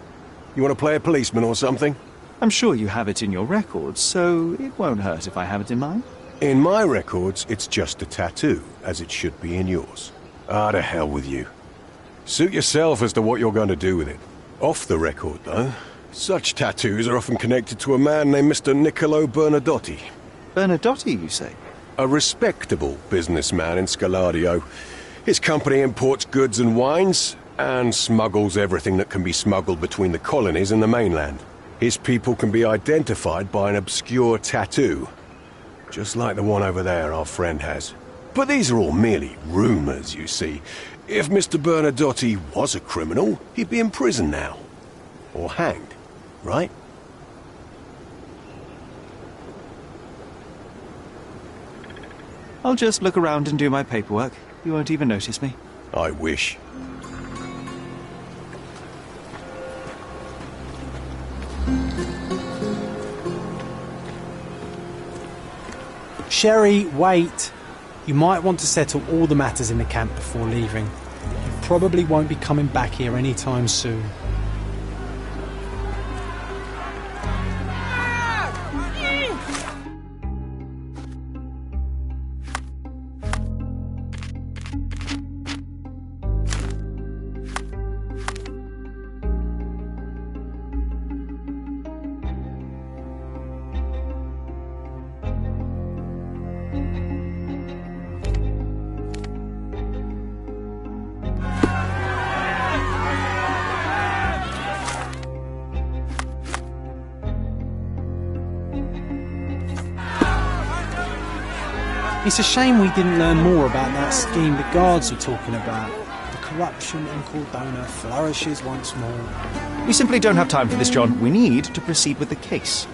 You want to play a policeman or something? I'm sure you have it in your records, so it won't hurt if I have it in mine. In my records, it's just a tattoo, as it should be in yours. Ah, to hell with you. Suit yourself as to what you're going to do with it. Off the record, though, such tattoos are often connected to a man named Mr. Niccolo Bernadotti. Bernadotti, you say? A respectable businessman in Scaladio. His company imports goods and wines, and smuggles everything that can be smuggled between the colonies and the mainland. His people can be identified by an obscure tattoo, just like the one over there our friend has. But these are all merely rumors, you see. If Mr. Bernadotti was a criminal, he'd be in prison now. Or hanged, right? I'll just look around and do my paperwork. You won't even notice me. I wish. Sherry, wait. You might want to settle all the matters in the camp before leaving. You probably won't be coming back here anytime soon. It's a shame we didn't learn more about that scheme the guards were talking about. The corruption in Cordona flourishes once more. We simply don't have time for this, John. We need to proceed with the case.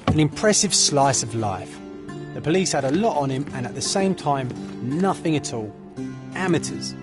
An impressive slice of life. The police had a lot on him and at the same time, nothing at all. Amateurs.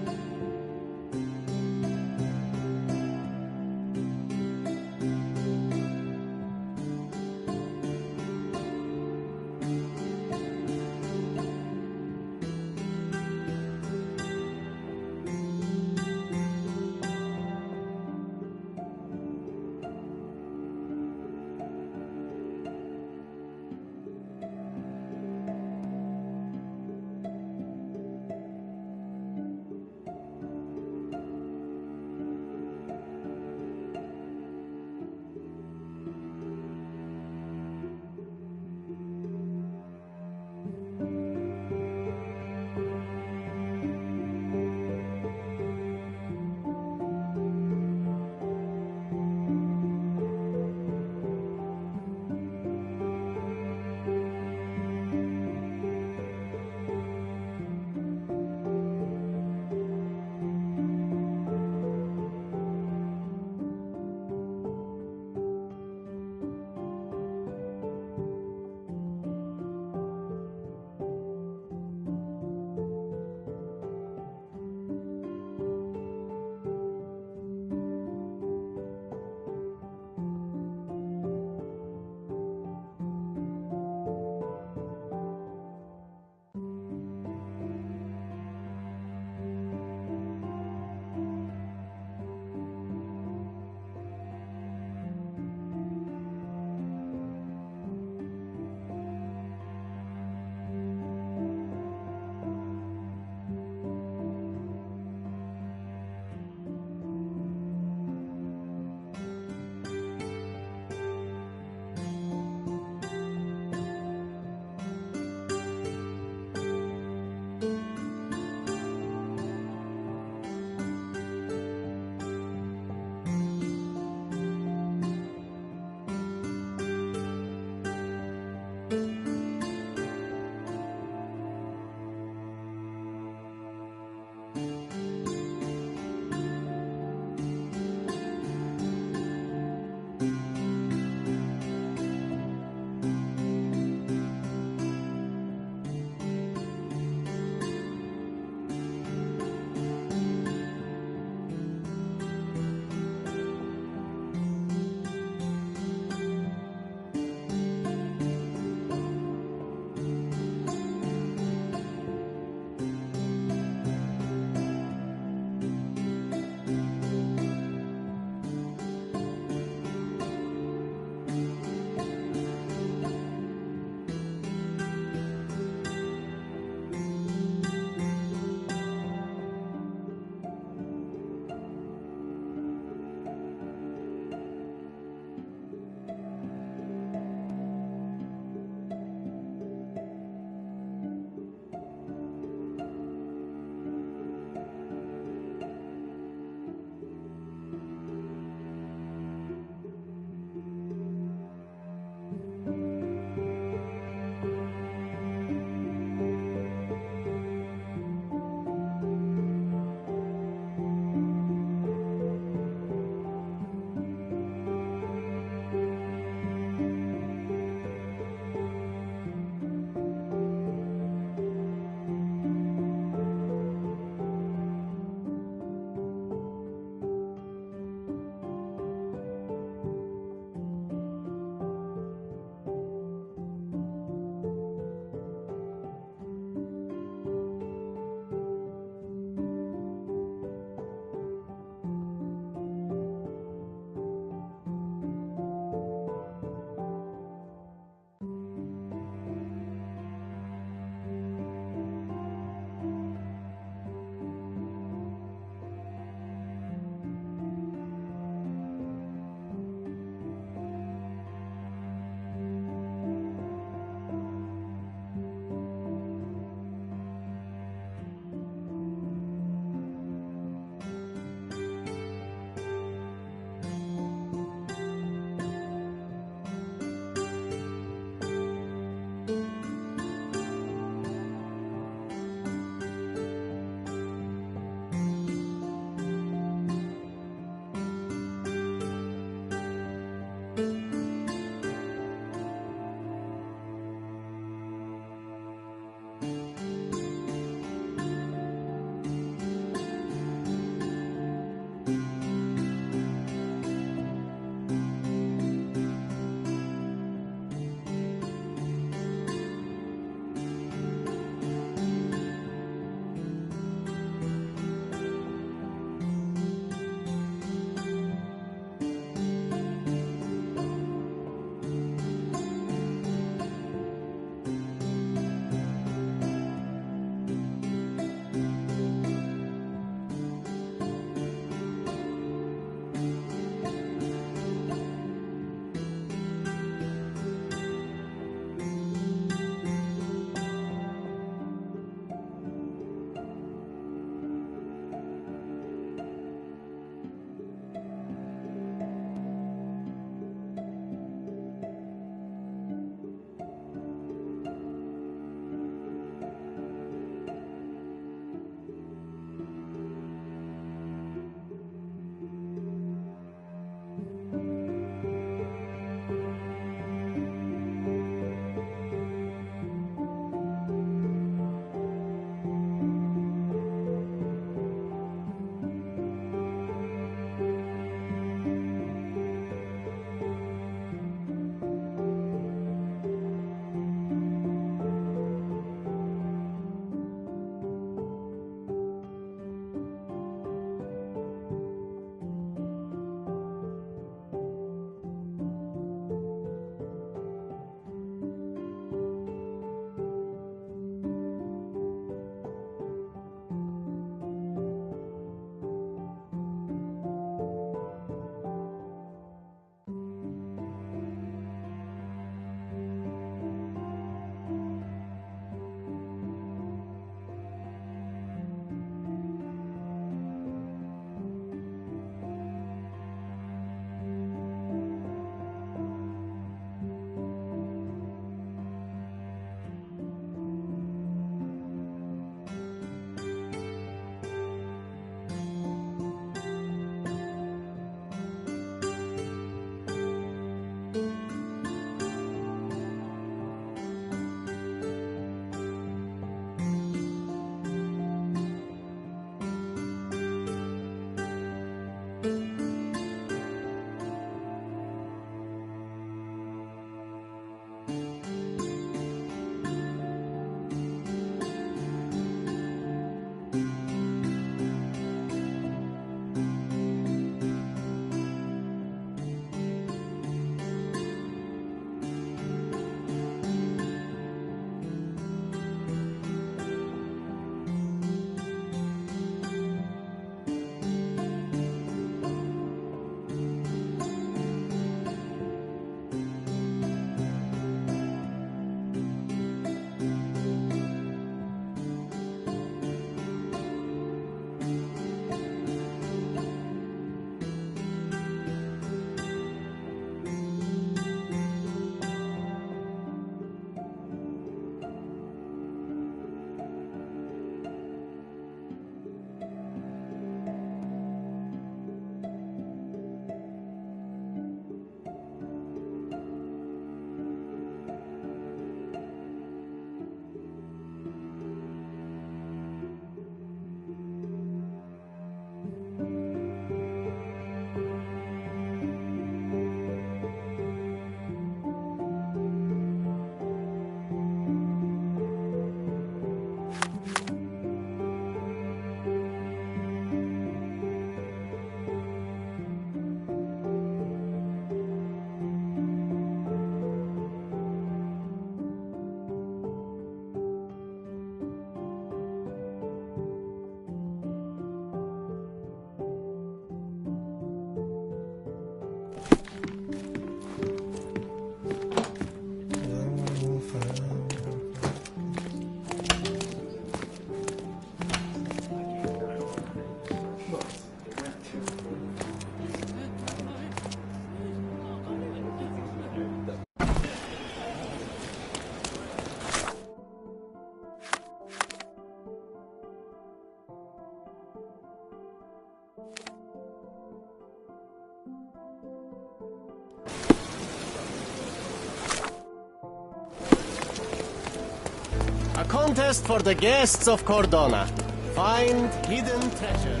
contest for the guests of Cordona. Find hidden treasure.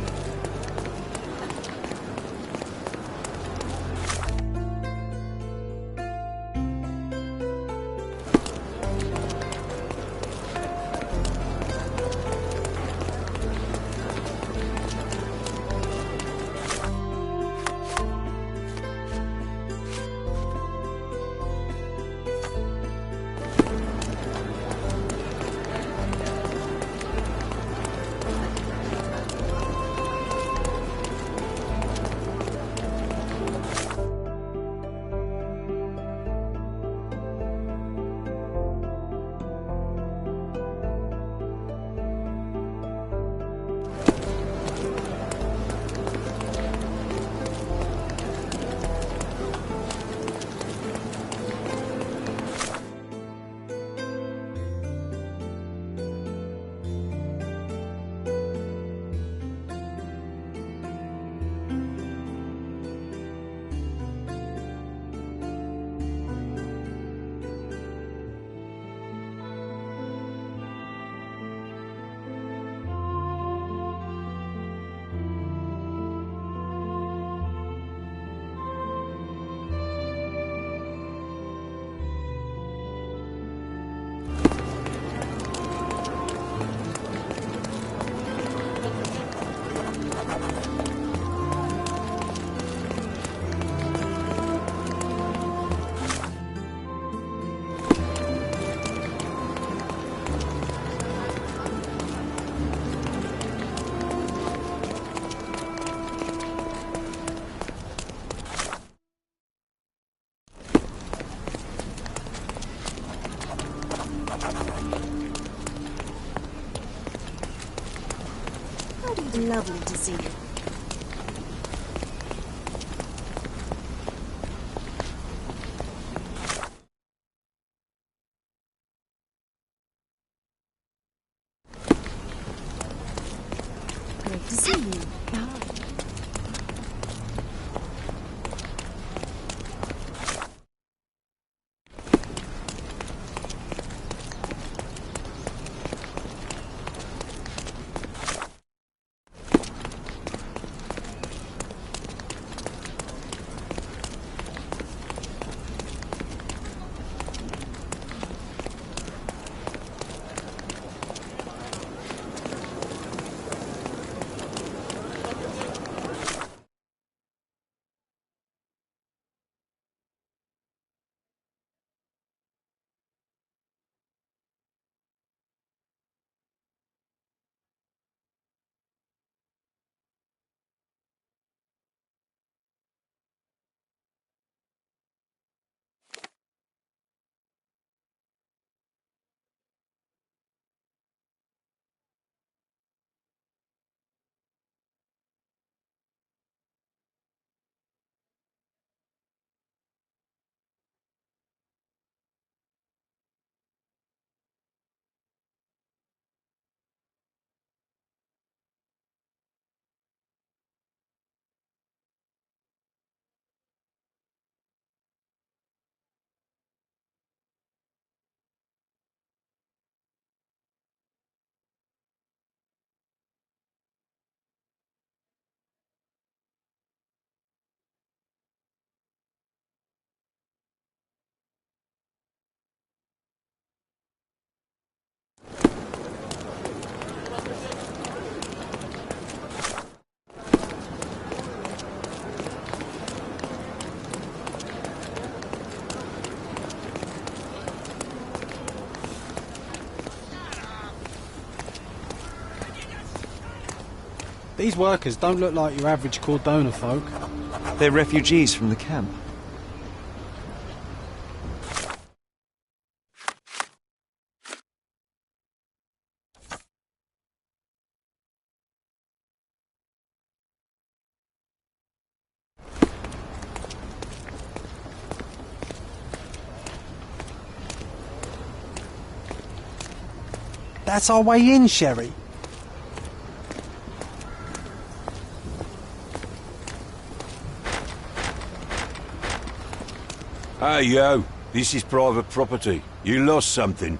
Lovely to see you. Great to see you. Bye. These workers don't look like your average Cordona folk. They're refugees from the camp. That's our way in, Sherry. Hey, yo. This is private property. You lost something.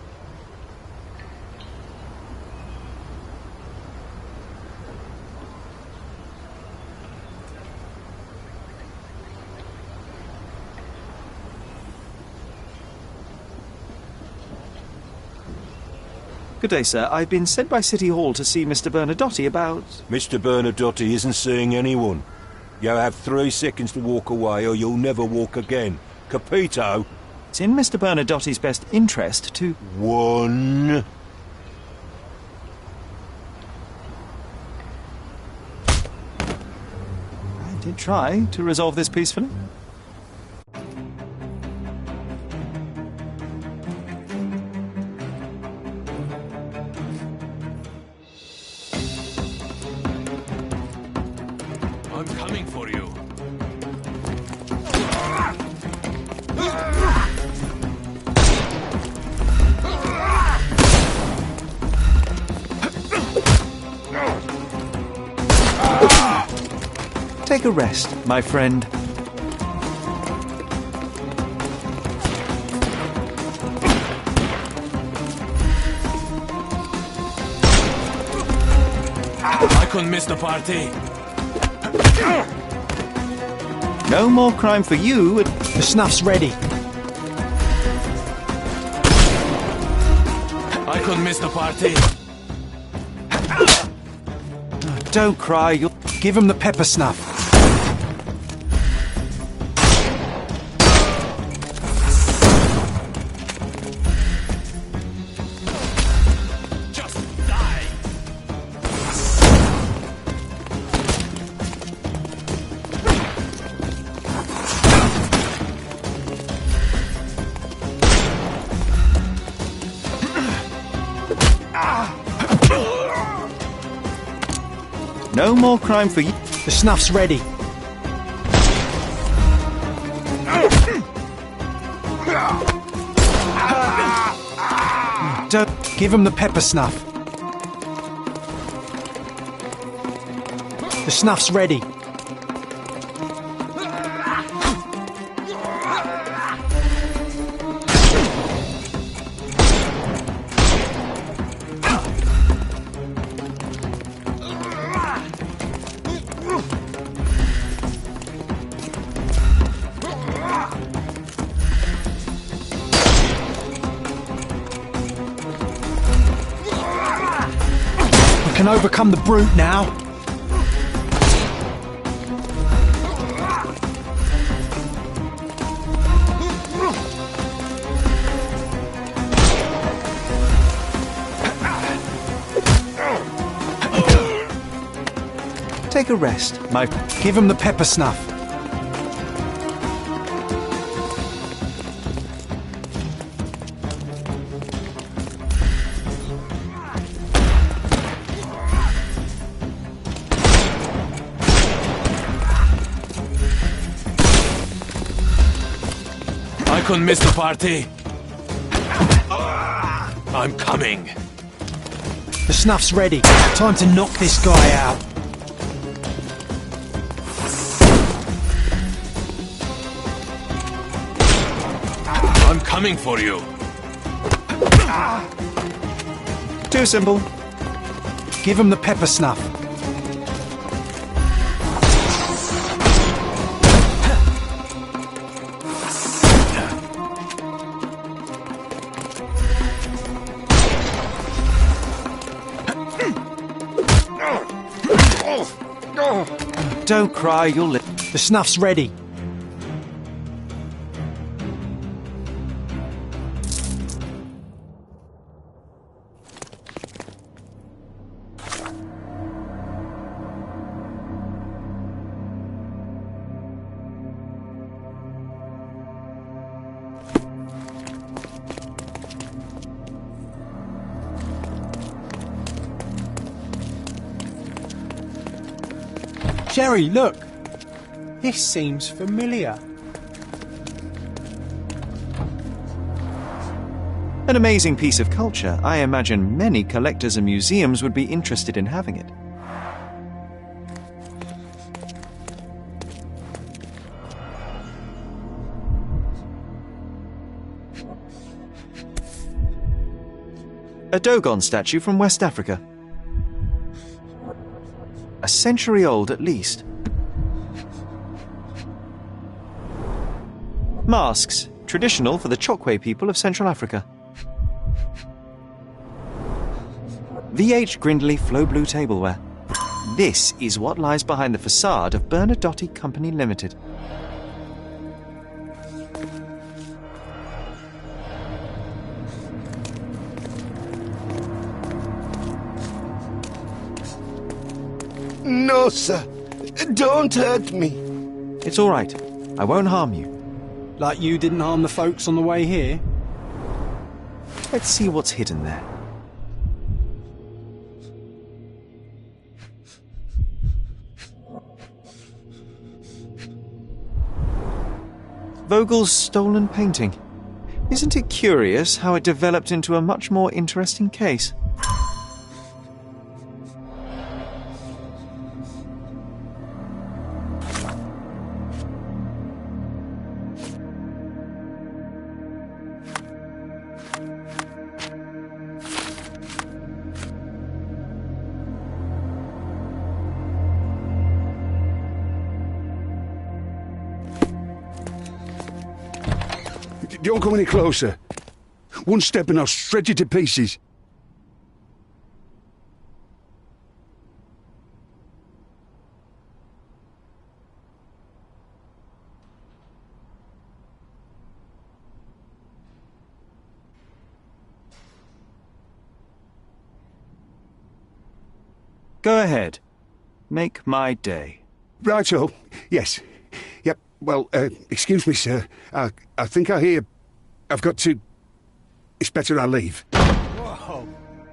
Good day, sir. I've been sent by City Hall to see Mr. Bernadotte about... Mr. Bernadotte isn't seeing anyone. You have 3 seconds to walk away or you'll never walk again. Capito? It's in Mr. Bernadotte's best interest to... 1... I did try to resolve this peacefully. I'm coming for you. Take a rest, my friend. I couldn't miss the party. No more crime for you. The snuff's ready. I couldn't miss the party. Don't cry, you'll... Give him the pepper snuff. Just die. No more crime for you. The snuff's ready. Don't give him the pepper snuff. The snuff's ready. We can overcome the brute now. Take a rest, my... Give him the pepper snuff. I couldn't miss the party. I'm coming. The snuff's ready. Time to knock this guy out. I'm coming for you. Too simple. Give him the pepper snuff. Don't cry, you'll live. The snuff's ready. Sherry, look! This seems familiar. An amazing piece of culture. I imagine many collectors and museums would be interested in having it. A Dogon statue from West Africa. A century old at least. Masks, traditional for the Chokwe people of Central Africa. VH Grindley Flow Blue Tableware. This is what lies behind the facade of Bernadotte Company Limited. No, sir. Don't hurt me. It's all right. I won't harm you. Like you didn't harm the folks on the way here? Let's see what's hidden there. Vogel's stolen painting. Isn't it curious how it developed into a much more interesting case? Don't come any closer. One step and I'll shred you to pieces. Go ahead. Make my day. Righto. Yes. Yep. Well, excuse me, sir. I think I hear... I've got to... It's better I leave. Whoa.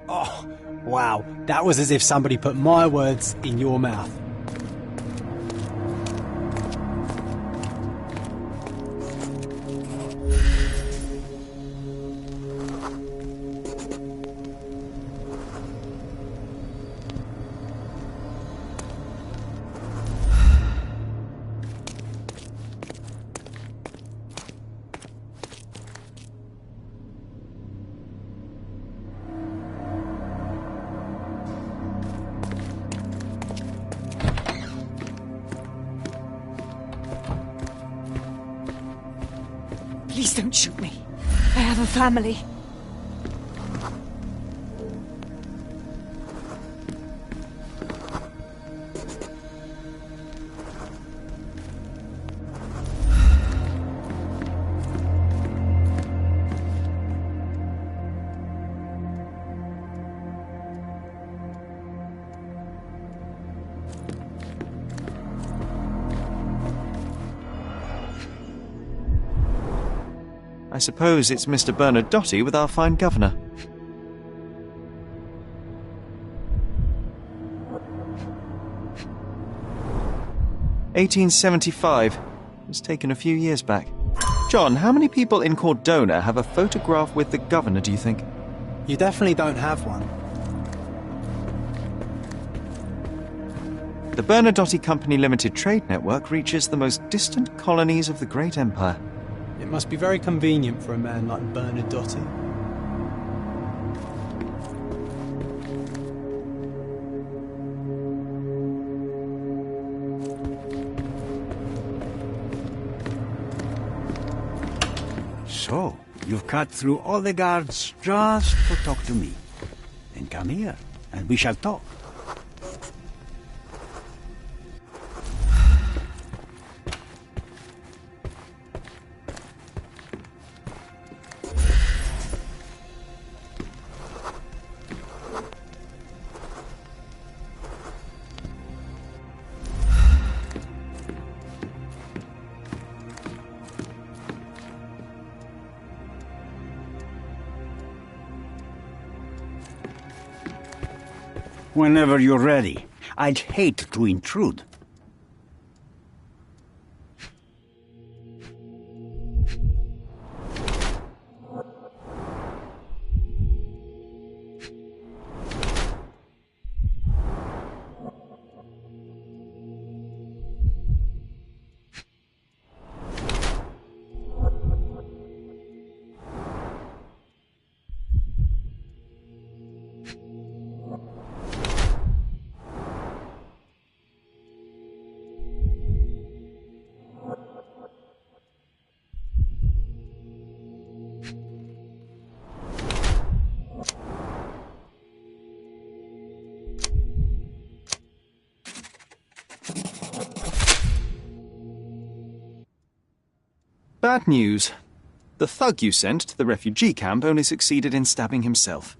Oh, wow. That was as if somebody put my words in your mouth. Please don't shoot me. I have a family. I suppose it's Mr. Bernadotte with our fine governor. "1875. It was taken a few years back. John, how many people in Cordona have a photograph with the governor, do you think? You definitely don't have one. The Bernadotte Company Limited trade network reaches the most distant colonies of the great empire. It must be very convenient for a man like Bernadotte. So, you've cut through all the guards just to talk to me. Then come here, and we shall talk. Whenever you're ready. I'd hate to intrude. Bad news. The thug you sent to the refugee camp only succeeded in stabbing himself.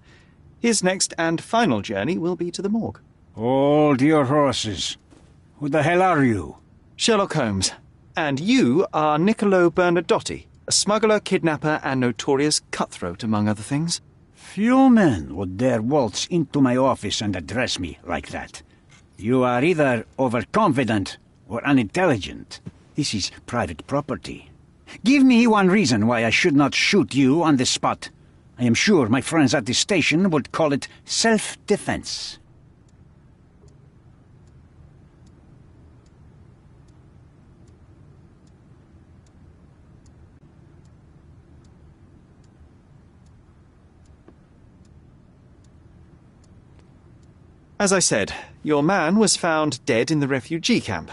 His next and final journey will be to the morgue. Hold your horses. Who the hell are you? Sherlock Holmes. And you are Niccolo Bernadotti, a smuggler, kidnapper, and notorious cutthroat, among other things. Few men would dare waltz into my office and address me like that. You are either overconfident or unintelligent. This is private property. Give me one reason why I should not shoot you on the spot. I am sure my friends at the station would call it self-defense. As I said, your man was found dead in the refugee camp.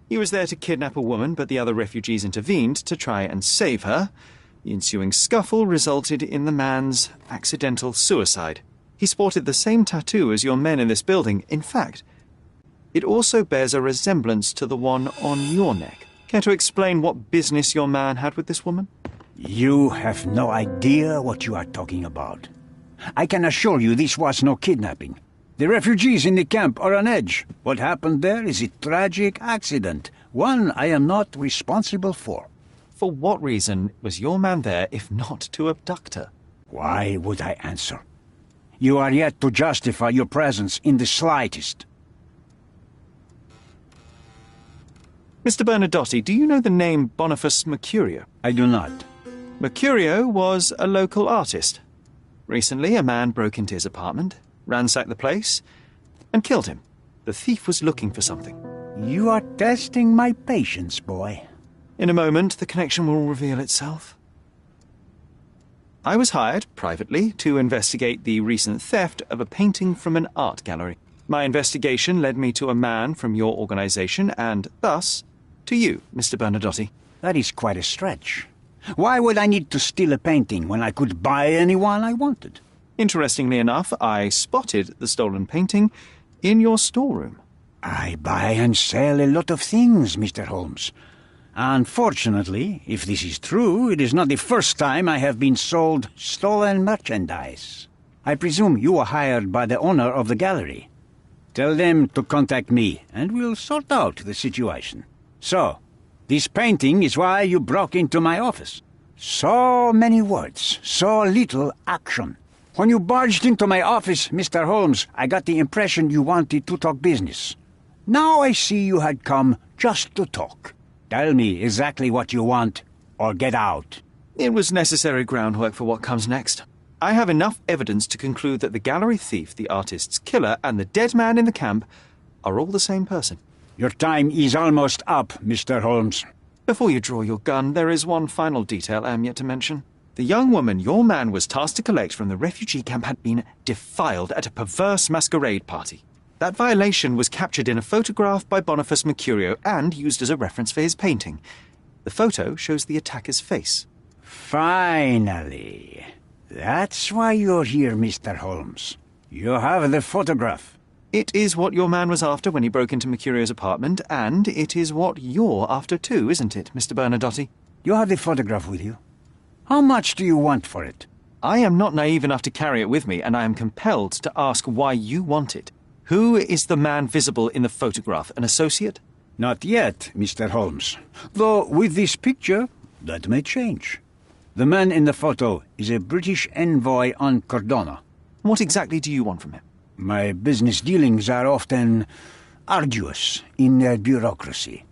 He was there to kidnap a woman, but the other refugees intervened to try and save her. The ensuing scuffle resulted in the man's accidental suicide. He sported the same tattoo as your men in this building. In fact, it also bears a resemblance to the one on your neck. Care to explain what business your man had with this woman? You have no idea what you are talking about. I can assure you this was no kidnapping. The refugees in the camp are on edge. What happened there is a tragic accident, one I am not responsible for. For what reason was your man there if not to abduct her? Why would I answer? You are yet to justify your presence in the slightest. Mr. Bernadotti, do you know the name Boniface Mercurio? I do not. Mercurio was a local artist. Recently, a man broke into his apartment, ransacked the place, and killed him. The thief was looking for something. You are testing my patience, boy. In a moment, the connection will reveal itself. I was hired, privately, to investigate the recent theft of a painting from an art gallery. My investigation led me to a man from your organization, and thus, to you, Mr. Bernadotti. That is quite a stretch. Why would I need to steal a painting when I could buy anyone I wanted? Interestingly enough, I spotted the stolen painting in your storeroom. I buy and sell a lot of things, Mr. Holmes. Unfortunately, if this is true, it is not the first time I have been sold stolen merchandise. I presume you were hired by the owner of the gallery. Tell them to contact me, and we'll sort out the situation. So, this painting is why you broke into my office. So many words, so little action. When you barged into my office, Mr. Holmes, I got the impression you wanted to talk business. Now I see you had come just to talk. Tell me exactly what you want, or get out. It was necessary groundwork for what comes next. I have enough evidence to conclude that the gallery thief, the artist's killer, and the dead man in the camp are all the same person. Your time is almost up, Mr. Holmes. Before you draw your gun, there is one final detail I am yet to mention. The young woman your man was tasked to collect from the refugee camp had been defiled at a perverse masquerade party. That violation was captured in a photograph by Boniface Mercurio and used as a reference for his painting. The photo shows the attacker's face. Finally. That's why you're here, Mr. Holmes. You have the photograph. It is what your man was after when he broke into Mercurio's apartment, and it is what you're after too, isn't it, Mr. Bernadotti? You have the photograph with you? How much do you want for it? I am not naive enough to carry it with me, and I am compelled to ask why you want it. Who is the man visible in the photograph? An associate? Not yet, Mr. Holmes. Though with this picture, that may change. The man in the photo is a British envoy on Cordona. What exactly do you want from him? My business dealings are often arduous in their bureaucracy.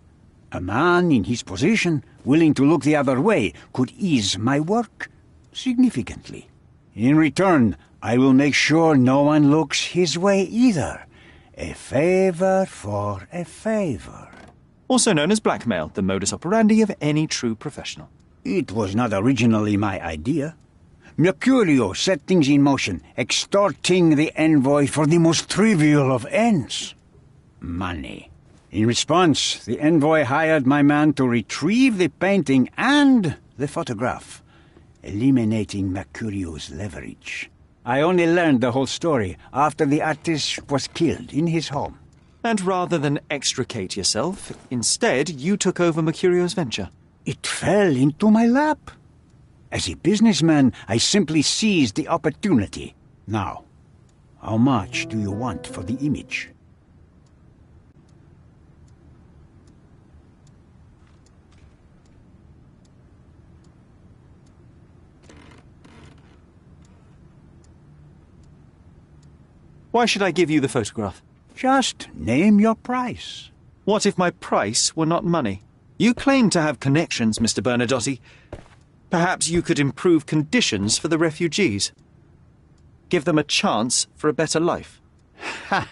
A man in his position, willing to look the other way, could ease my work significantly. In return, I will make sure no one looks his way either. A favor for a favor. Also known as blackmail, the modus operandi of any true professional. It was not originally my idea. Mercurio set things in motion, extorting the envoy for the most trivial of ends. Money. In response, the envoy hired my man to retrieve the painting and the photograph, eliminating Mercurio's leverage. I only learned the whole story after the artist was killed in his home. And rather than extricate yourself, instead you took over Mercurio's venture. It fell into my lap. As a businessman, I simply seized the opportunity. Now, how much do you want for the image? Why should I give you the photograph? Just name your price. What if my price were not money? You claim to have connections, Mr. Bernadotte. Perhaps you could improve conditions for the refugees. Give them a chance for a better life. Ha!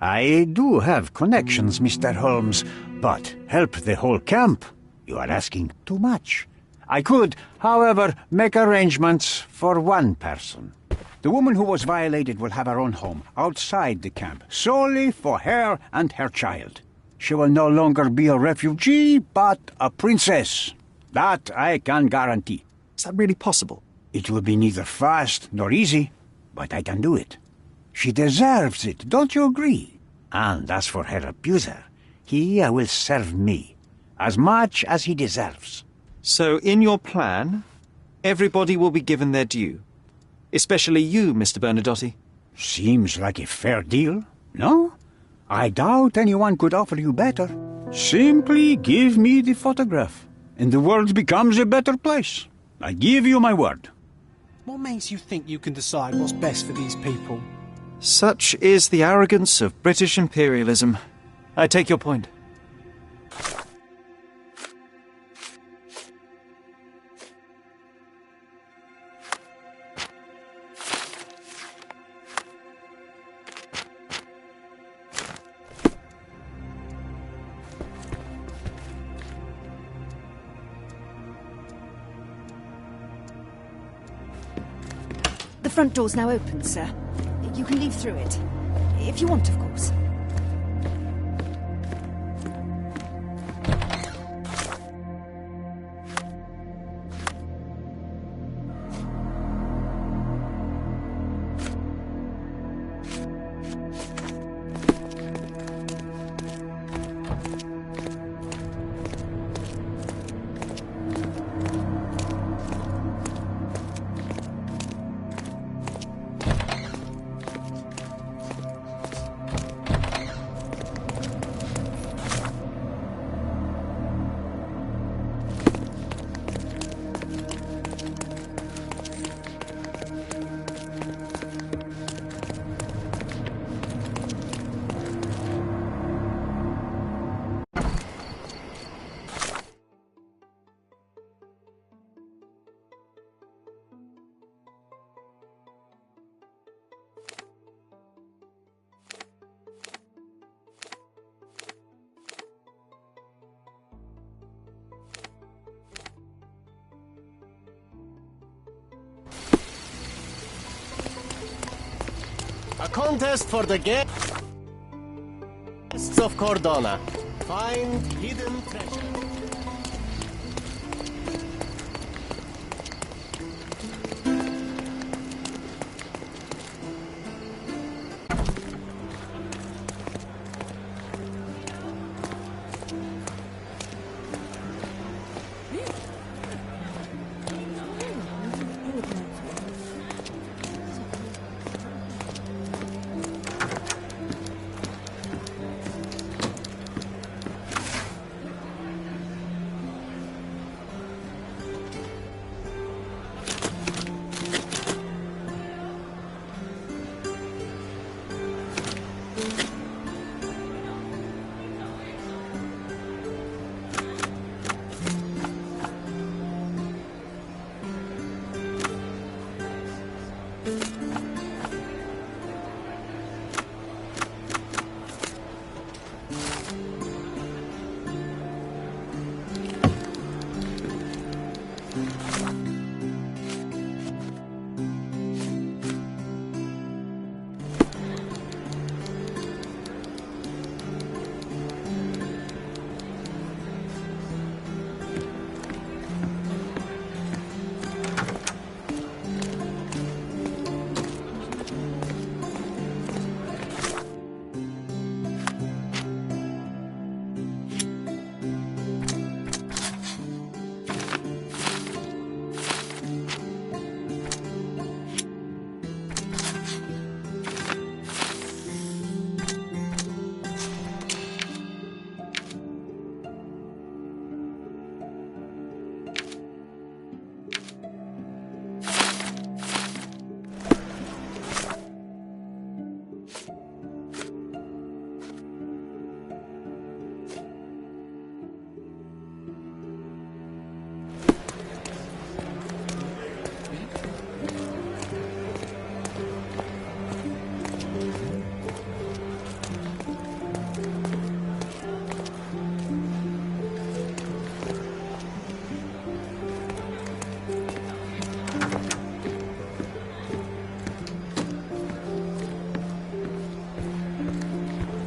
I do have connections, Mr. Holmes, but help the whole camp? You are asking too much. I could, however, make arrangements for one person. The woman who was violated will have her own home outside the camp, solely for her and her child. She will no longer be a refugee, but a princess. That I can guarantee. Is that really possible? It will be neither fast nor easy, but I can do it. She deserves it, don't you agree? And as for her abuser, he will serve me, as much as he deserves. So in your plan, everybody will be given their due. Especially you, Mr. Bernadotte. Seems like a fair deal, no? I doubt anyone could offer you better. Simply give me the photograph, and the world becomes a better place. I give you my word. What makes you think you can decide what's best for these people? Such is the arrogance of British imperialism. I take your point. The front door's now open, sir. You can leave through it. If you want, of course. A contest for the guests of Cordona. Find hidden treasure.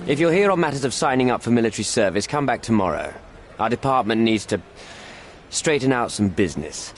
If you're here on matters of signing up for military service, come back tomorrow. Our department needs to straighten out some business.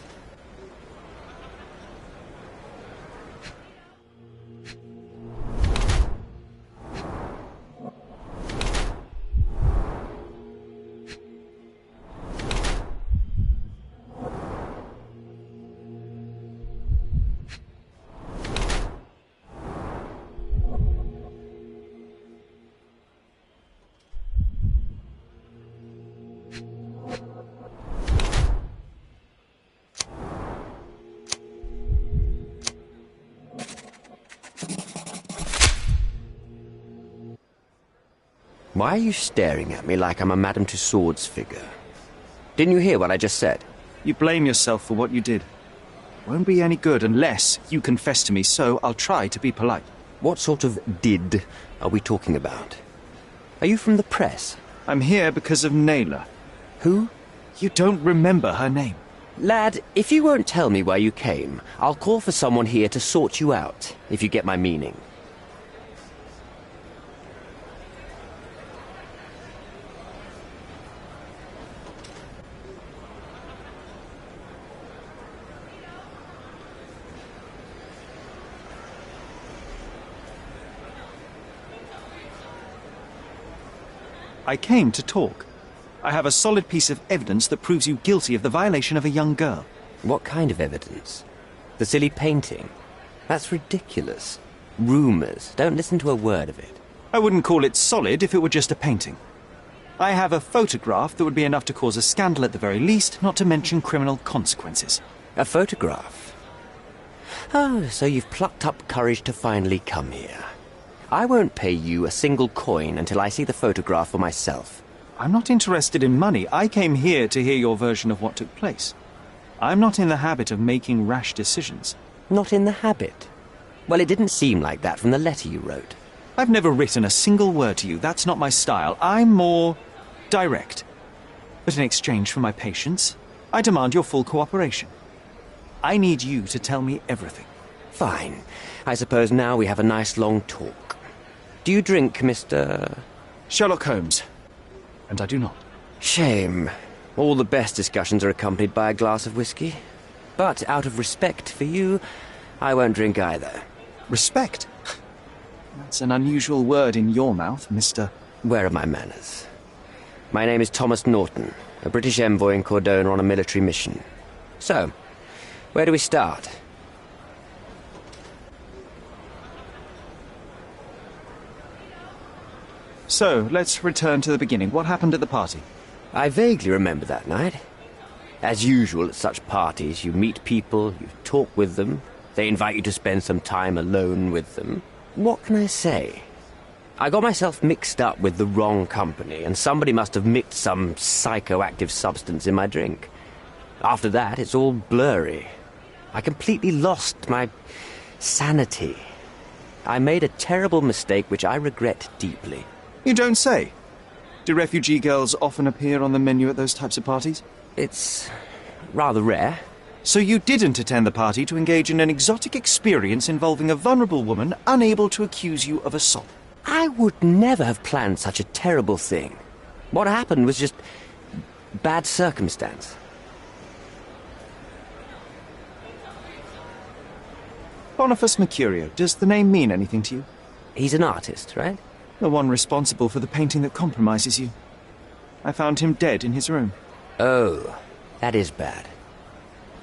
Why are you staring at me like I'm a Madame Tussauds figure? Didn't you hear what I just said? You blame yourself for what you did. Won't be any good unless you confess to me, so I'll try to be polite. What sort of did are we talking about? Are you from the press? I'm here because of Naylor. Who? You don't remember her name. Lad, if you won't tell me why you came, I'll call for someone here to sort you out, if you get my meaning. I came to talk. I have a solid piece of evidence that proves you guilty of the violation of a young girl. What kind of evidence? The silly painting? That's ridiculous. Rumours. Don't listen to a word of it. I wouldn't call it solid if it were just a painting. I have a photograph that would be enough to cause a scandal at the very least, not to mention criminal consequences. A photograph? Oh, so you've plucked up courage to finally come here. I won't pay you a single coin until I see the photograph for myself. I'm not interested in money. I came here to hear your version of what took place. I'm not in the habit of making rash decisions. Not in the habit? Well, it didn't seem like that from the letter you wrote. I've never written a single word to you. That's not my style. I'm more direct. But in exchange for my patience, I demand your full cooperation. I need you to tell me everything. Fine. I suppose now we have a nice long talk. Do you drink, Mr. Sherlock Holmes? And I do not. Shame. All the best discussions are accompanied by a glass of whiskey. But out of respect for you, I won't drink either. Respect? That's an unusual word in your mouth, Mr. Where are my manners? My name is Thomas Norton, a British envoy in Cordona on a military mission. So, where do we start? So, let's return to the beginning. What happened at the party? I vaguely remember that night. As usual at such parties, you meet people, you talk with them, they invite you to spend some time alone with them. What can I say? I got myself mixed up with the wrong company, and somebody must have mixed some psychoactive substance in my drink. After that, it's all blurry. I completely lost my sanity. I made a terrible mistake which I regret deeply. You don't say. Do refugee girls often appear on the menu at those types of parties? It's rather rare. So you didn't attend the party to engage in an exotic experience involving a vulnerable woman unable to accuse you of assault? I would never have planned such a terrible thing. What happened was just bad circumstance. Boniface Mercurio, does the name mean anything to you? He's an artist, right? The one responsible for the painting that compromises you. I found him dead in his room. Oh, that is bad.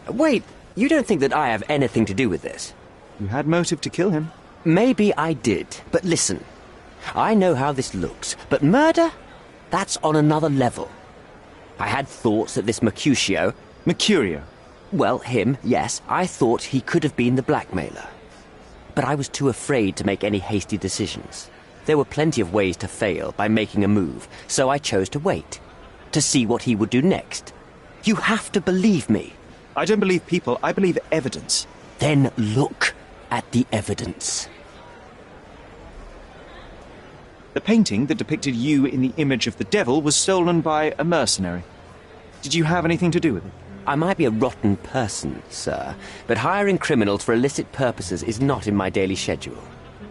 Wait, you don't think that I have anything to do with this? You had motive to kill him. Maybe I did, but listen. I know how this looks, but murder? That's on another level. I had thoughts that this Mercutio... Mercurio? Well, him, yes. I thought he could have been the blackmailer. But I was too afraid to make any hasty decisions. There were plenty of ways to fail by making a move, so I chose to wait. To see what he would do next. You have to believe me. I don't believe people, I believe evidence. Then look at the evidence. The painting that depicted you in the image of the devil was stolen by a mercenary. Did you have anything to do with it? I might be a rotten person, sir, but hiring criminals for illicit purposes is not in my daily schedule.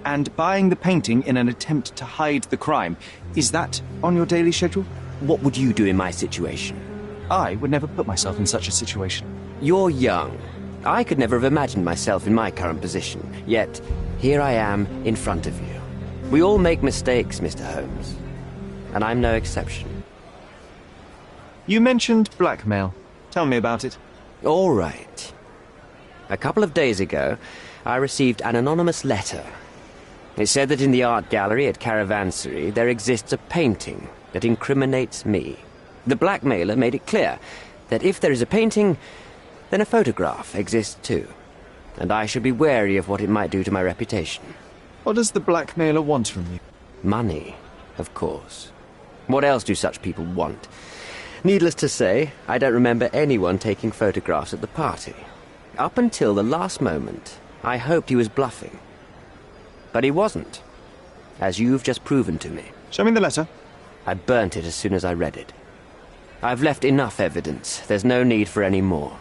and buying the painting in an attempt to hide the crime. Is that on your daily schedule? What would you do in my situation? I would never put myself in such a situation. You're young. I could never have imagined myself in my current position. Yet, here I am in front of you. We all make mistakes, Mr. Holmes. And I'm no exception. You mentioned blackmail. Tell me about it. All right. A couple of days ago, I received an anonymous letter. It said that in the art gallery at Caravansary there exists a painting that incriminates me. The blackmailer made it clear that if there is a painting, then a photograph exists too. And I should be wary of what it might do to my reputation. What does the blackmailer want from you? Money, of course. What else do such people want? Needless to say, I don't remember anyone taking photographs at the party. Up until the last moment, I hoped he was bluffing. But he wasn't, as you've just proven to me. Show me the letter. I burnt it as soon as I read it. I've left enough evidence. There's no need for any more.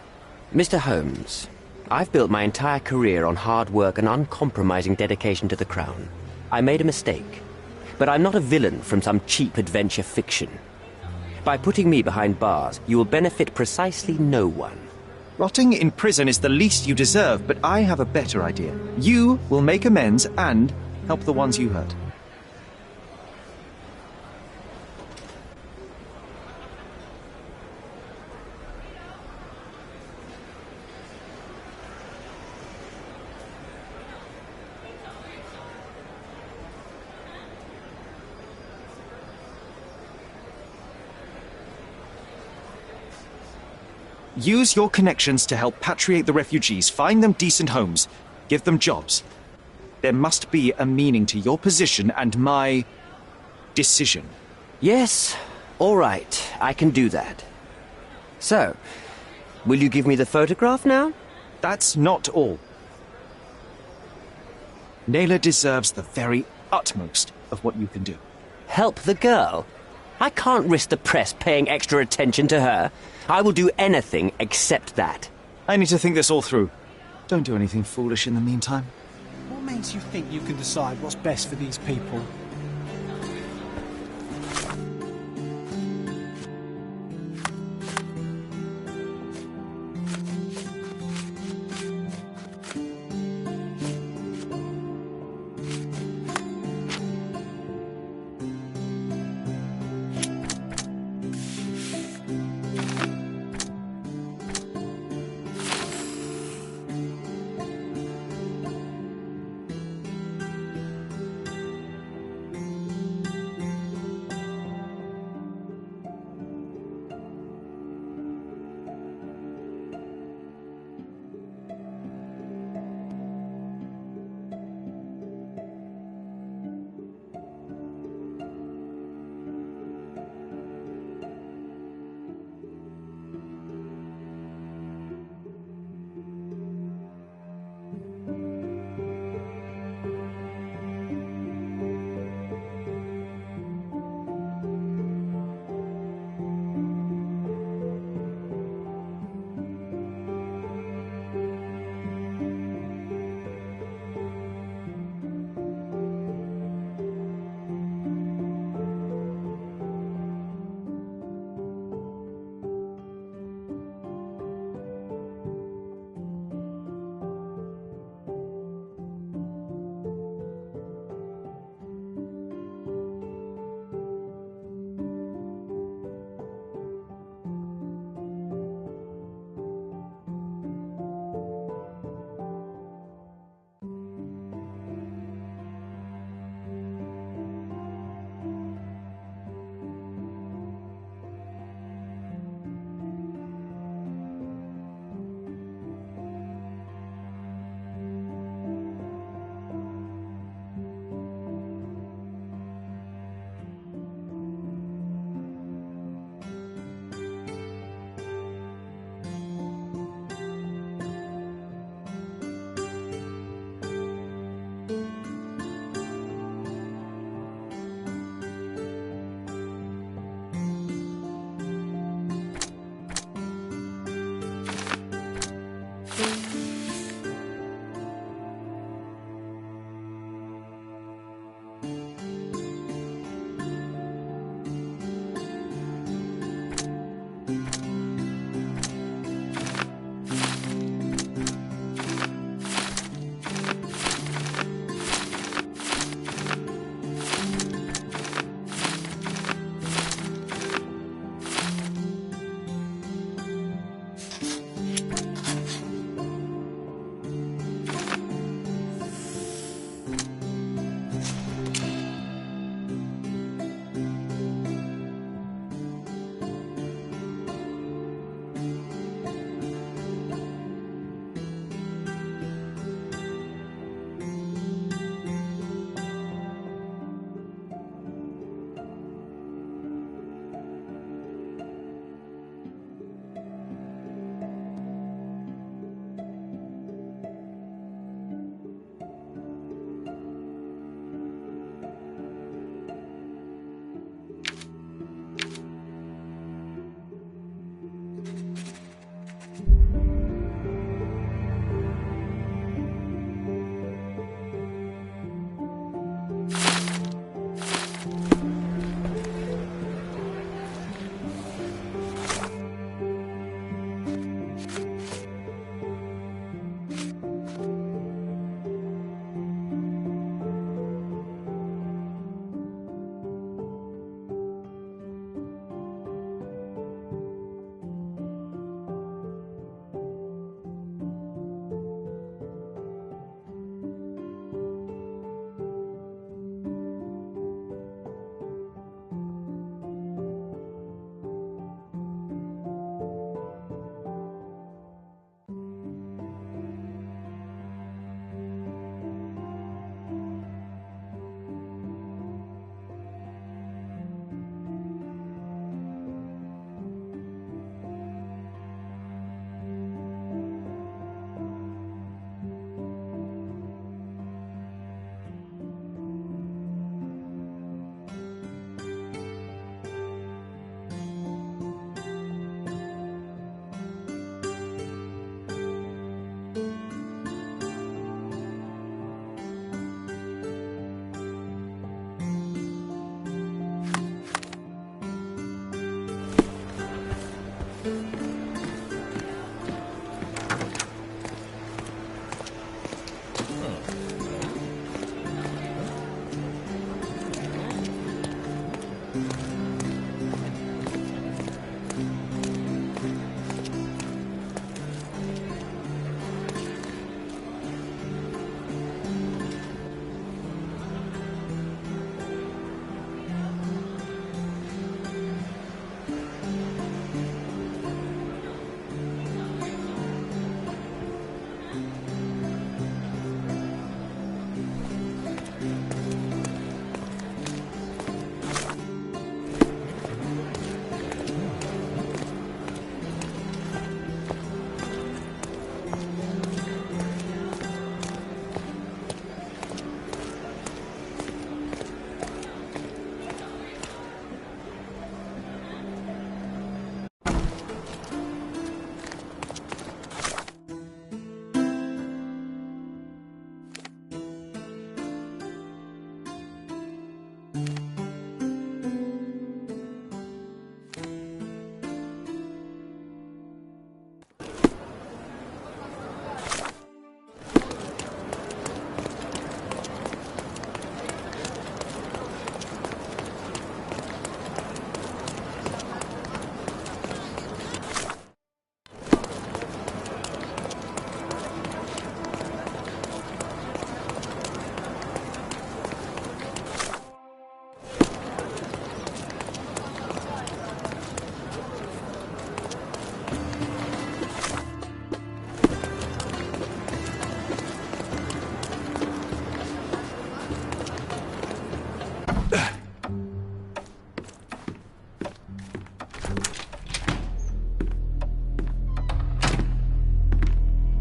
Mr. Holmes, I've built my entire career on hard work and uncompromising dedication to the Crown. I made a mistake, but I'm not a villain from some cheap adventure fiction. By putting me behind bars, you will benefit precisely no one. Rotting in prison is the least you deserve, but I have a better idea. You will make amends and help the ones you hurt. Use your connections to help patriate the refugees, find them decent homes, give them jobs. There must be a meaning to your position and my decision. Yes, all right, I can do that. So, will you give me the photograph now? That's not all. Naylor deserves the very utmost of what you can do. Help the girl? I can't risk the press paying extra attention to her. I will do anything except that. I need to think this all through. Don't do anything foolish in the meantime. What makes you think you can decide what's best for these people?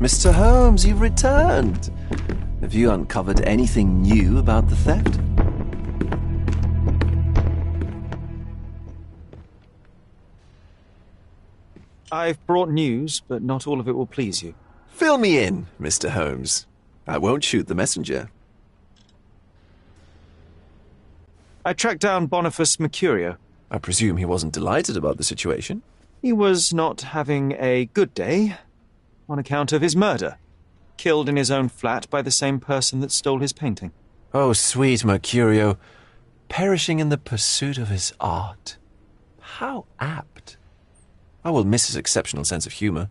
Mr. Holmes, you've returned. Have you uncovered anything new about the theft? I've brought news, but not all of it will please you. Fill me in, Mr. Holmes. I won't shoot the messenger. I tracked down Boniface Mercurio. I presume he wasn't delighted about the situation? He was not having a good day on account of his murder. Killed in his own flat by the same person that stole his painting. Oh, sweet Mercurio. Perishing in the pursuit of his art. How apt. I will miss his exceptional sense of humour.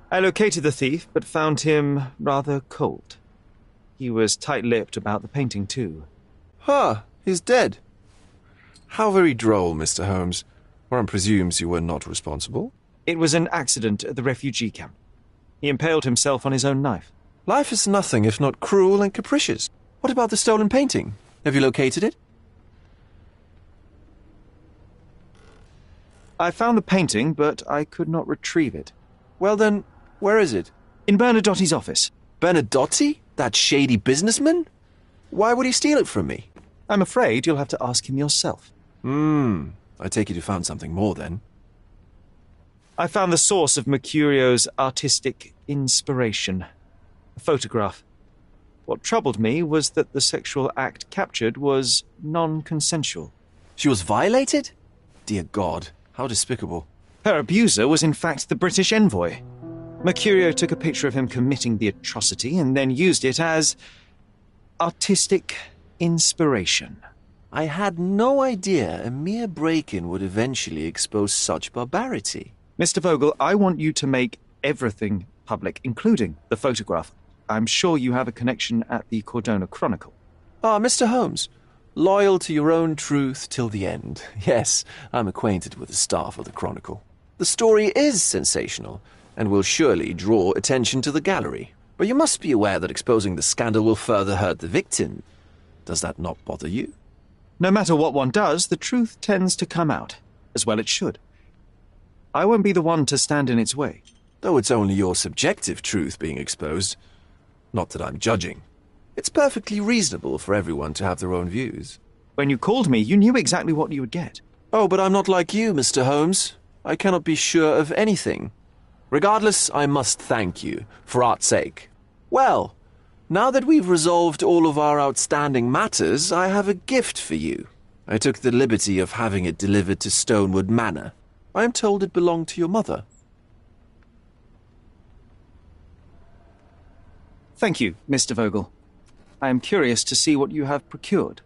I located the thief, but found him rather cold. He was tight-lipped about the painting, too. Huh, he's dead. How very droll, Mr. Holmes. One presumes you were not responsible. It was an accident at the refugee camp. He impaled himself on his own knife. Life is nothing if not cruel and capricious. What about the stolen painting? Have you located it? I found the painting, but I could not retrieve it. Well then, where is it? In Bernadotti's office. Bernadotti? That shady businessman? Why would he steal it from me? I'm afraid you'll have to ask him yourself. I take it you found something more then. I found the source of Mercurio's artistic inspiration. A photograph. What troubled me was that the sexual act captured was non-consensual. She was violated? Dear God, how despicable. Her abuser was in fact the British envoy. Mercurio took a picture of him committing the atrocity and then used it as artistic inspiration. I had no idea a mere break-in would eventually expose such barbarity. Mr. Vogel, I want you to make everything public, including the photograph. I'm sure you have a connection at the Cordona Chronicle. Ah, Mr. Holmes, loyal to your own truth till the end. Yes, I'm acquainted with the staff of the Chronicle. The story is sensational, and will surely draw attention to the gallery. But you must be aware that exposing the scandal will further hurt the victim. Does that not bother you? No matter what one does, the truth tends to come out, as well it should. I won't be the one to stand in its way. Though it's only your subjective truth being exposed. Not that I'm judging. It's perfectly reasonable for everyone to have their own views. When you called me, you knew exactly what you would get. Oh, but I'm not like you, Mr. Holmes. I cannot be sure of anything. Regardless, I must thank you, for art's sake. Well, now that we've resolved all of our outstanding matters, I have a gift for you. I took the liberty of having it delivered to Stonewood Manor. I am told it belonged to your mother. Thank you, Mr. Vogel. I am curious to see what you have procured.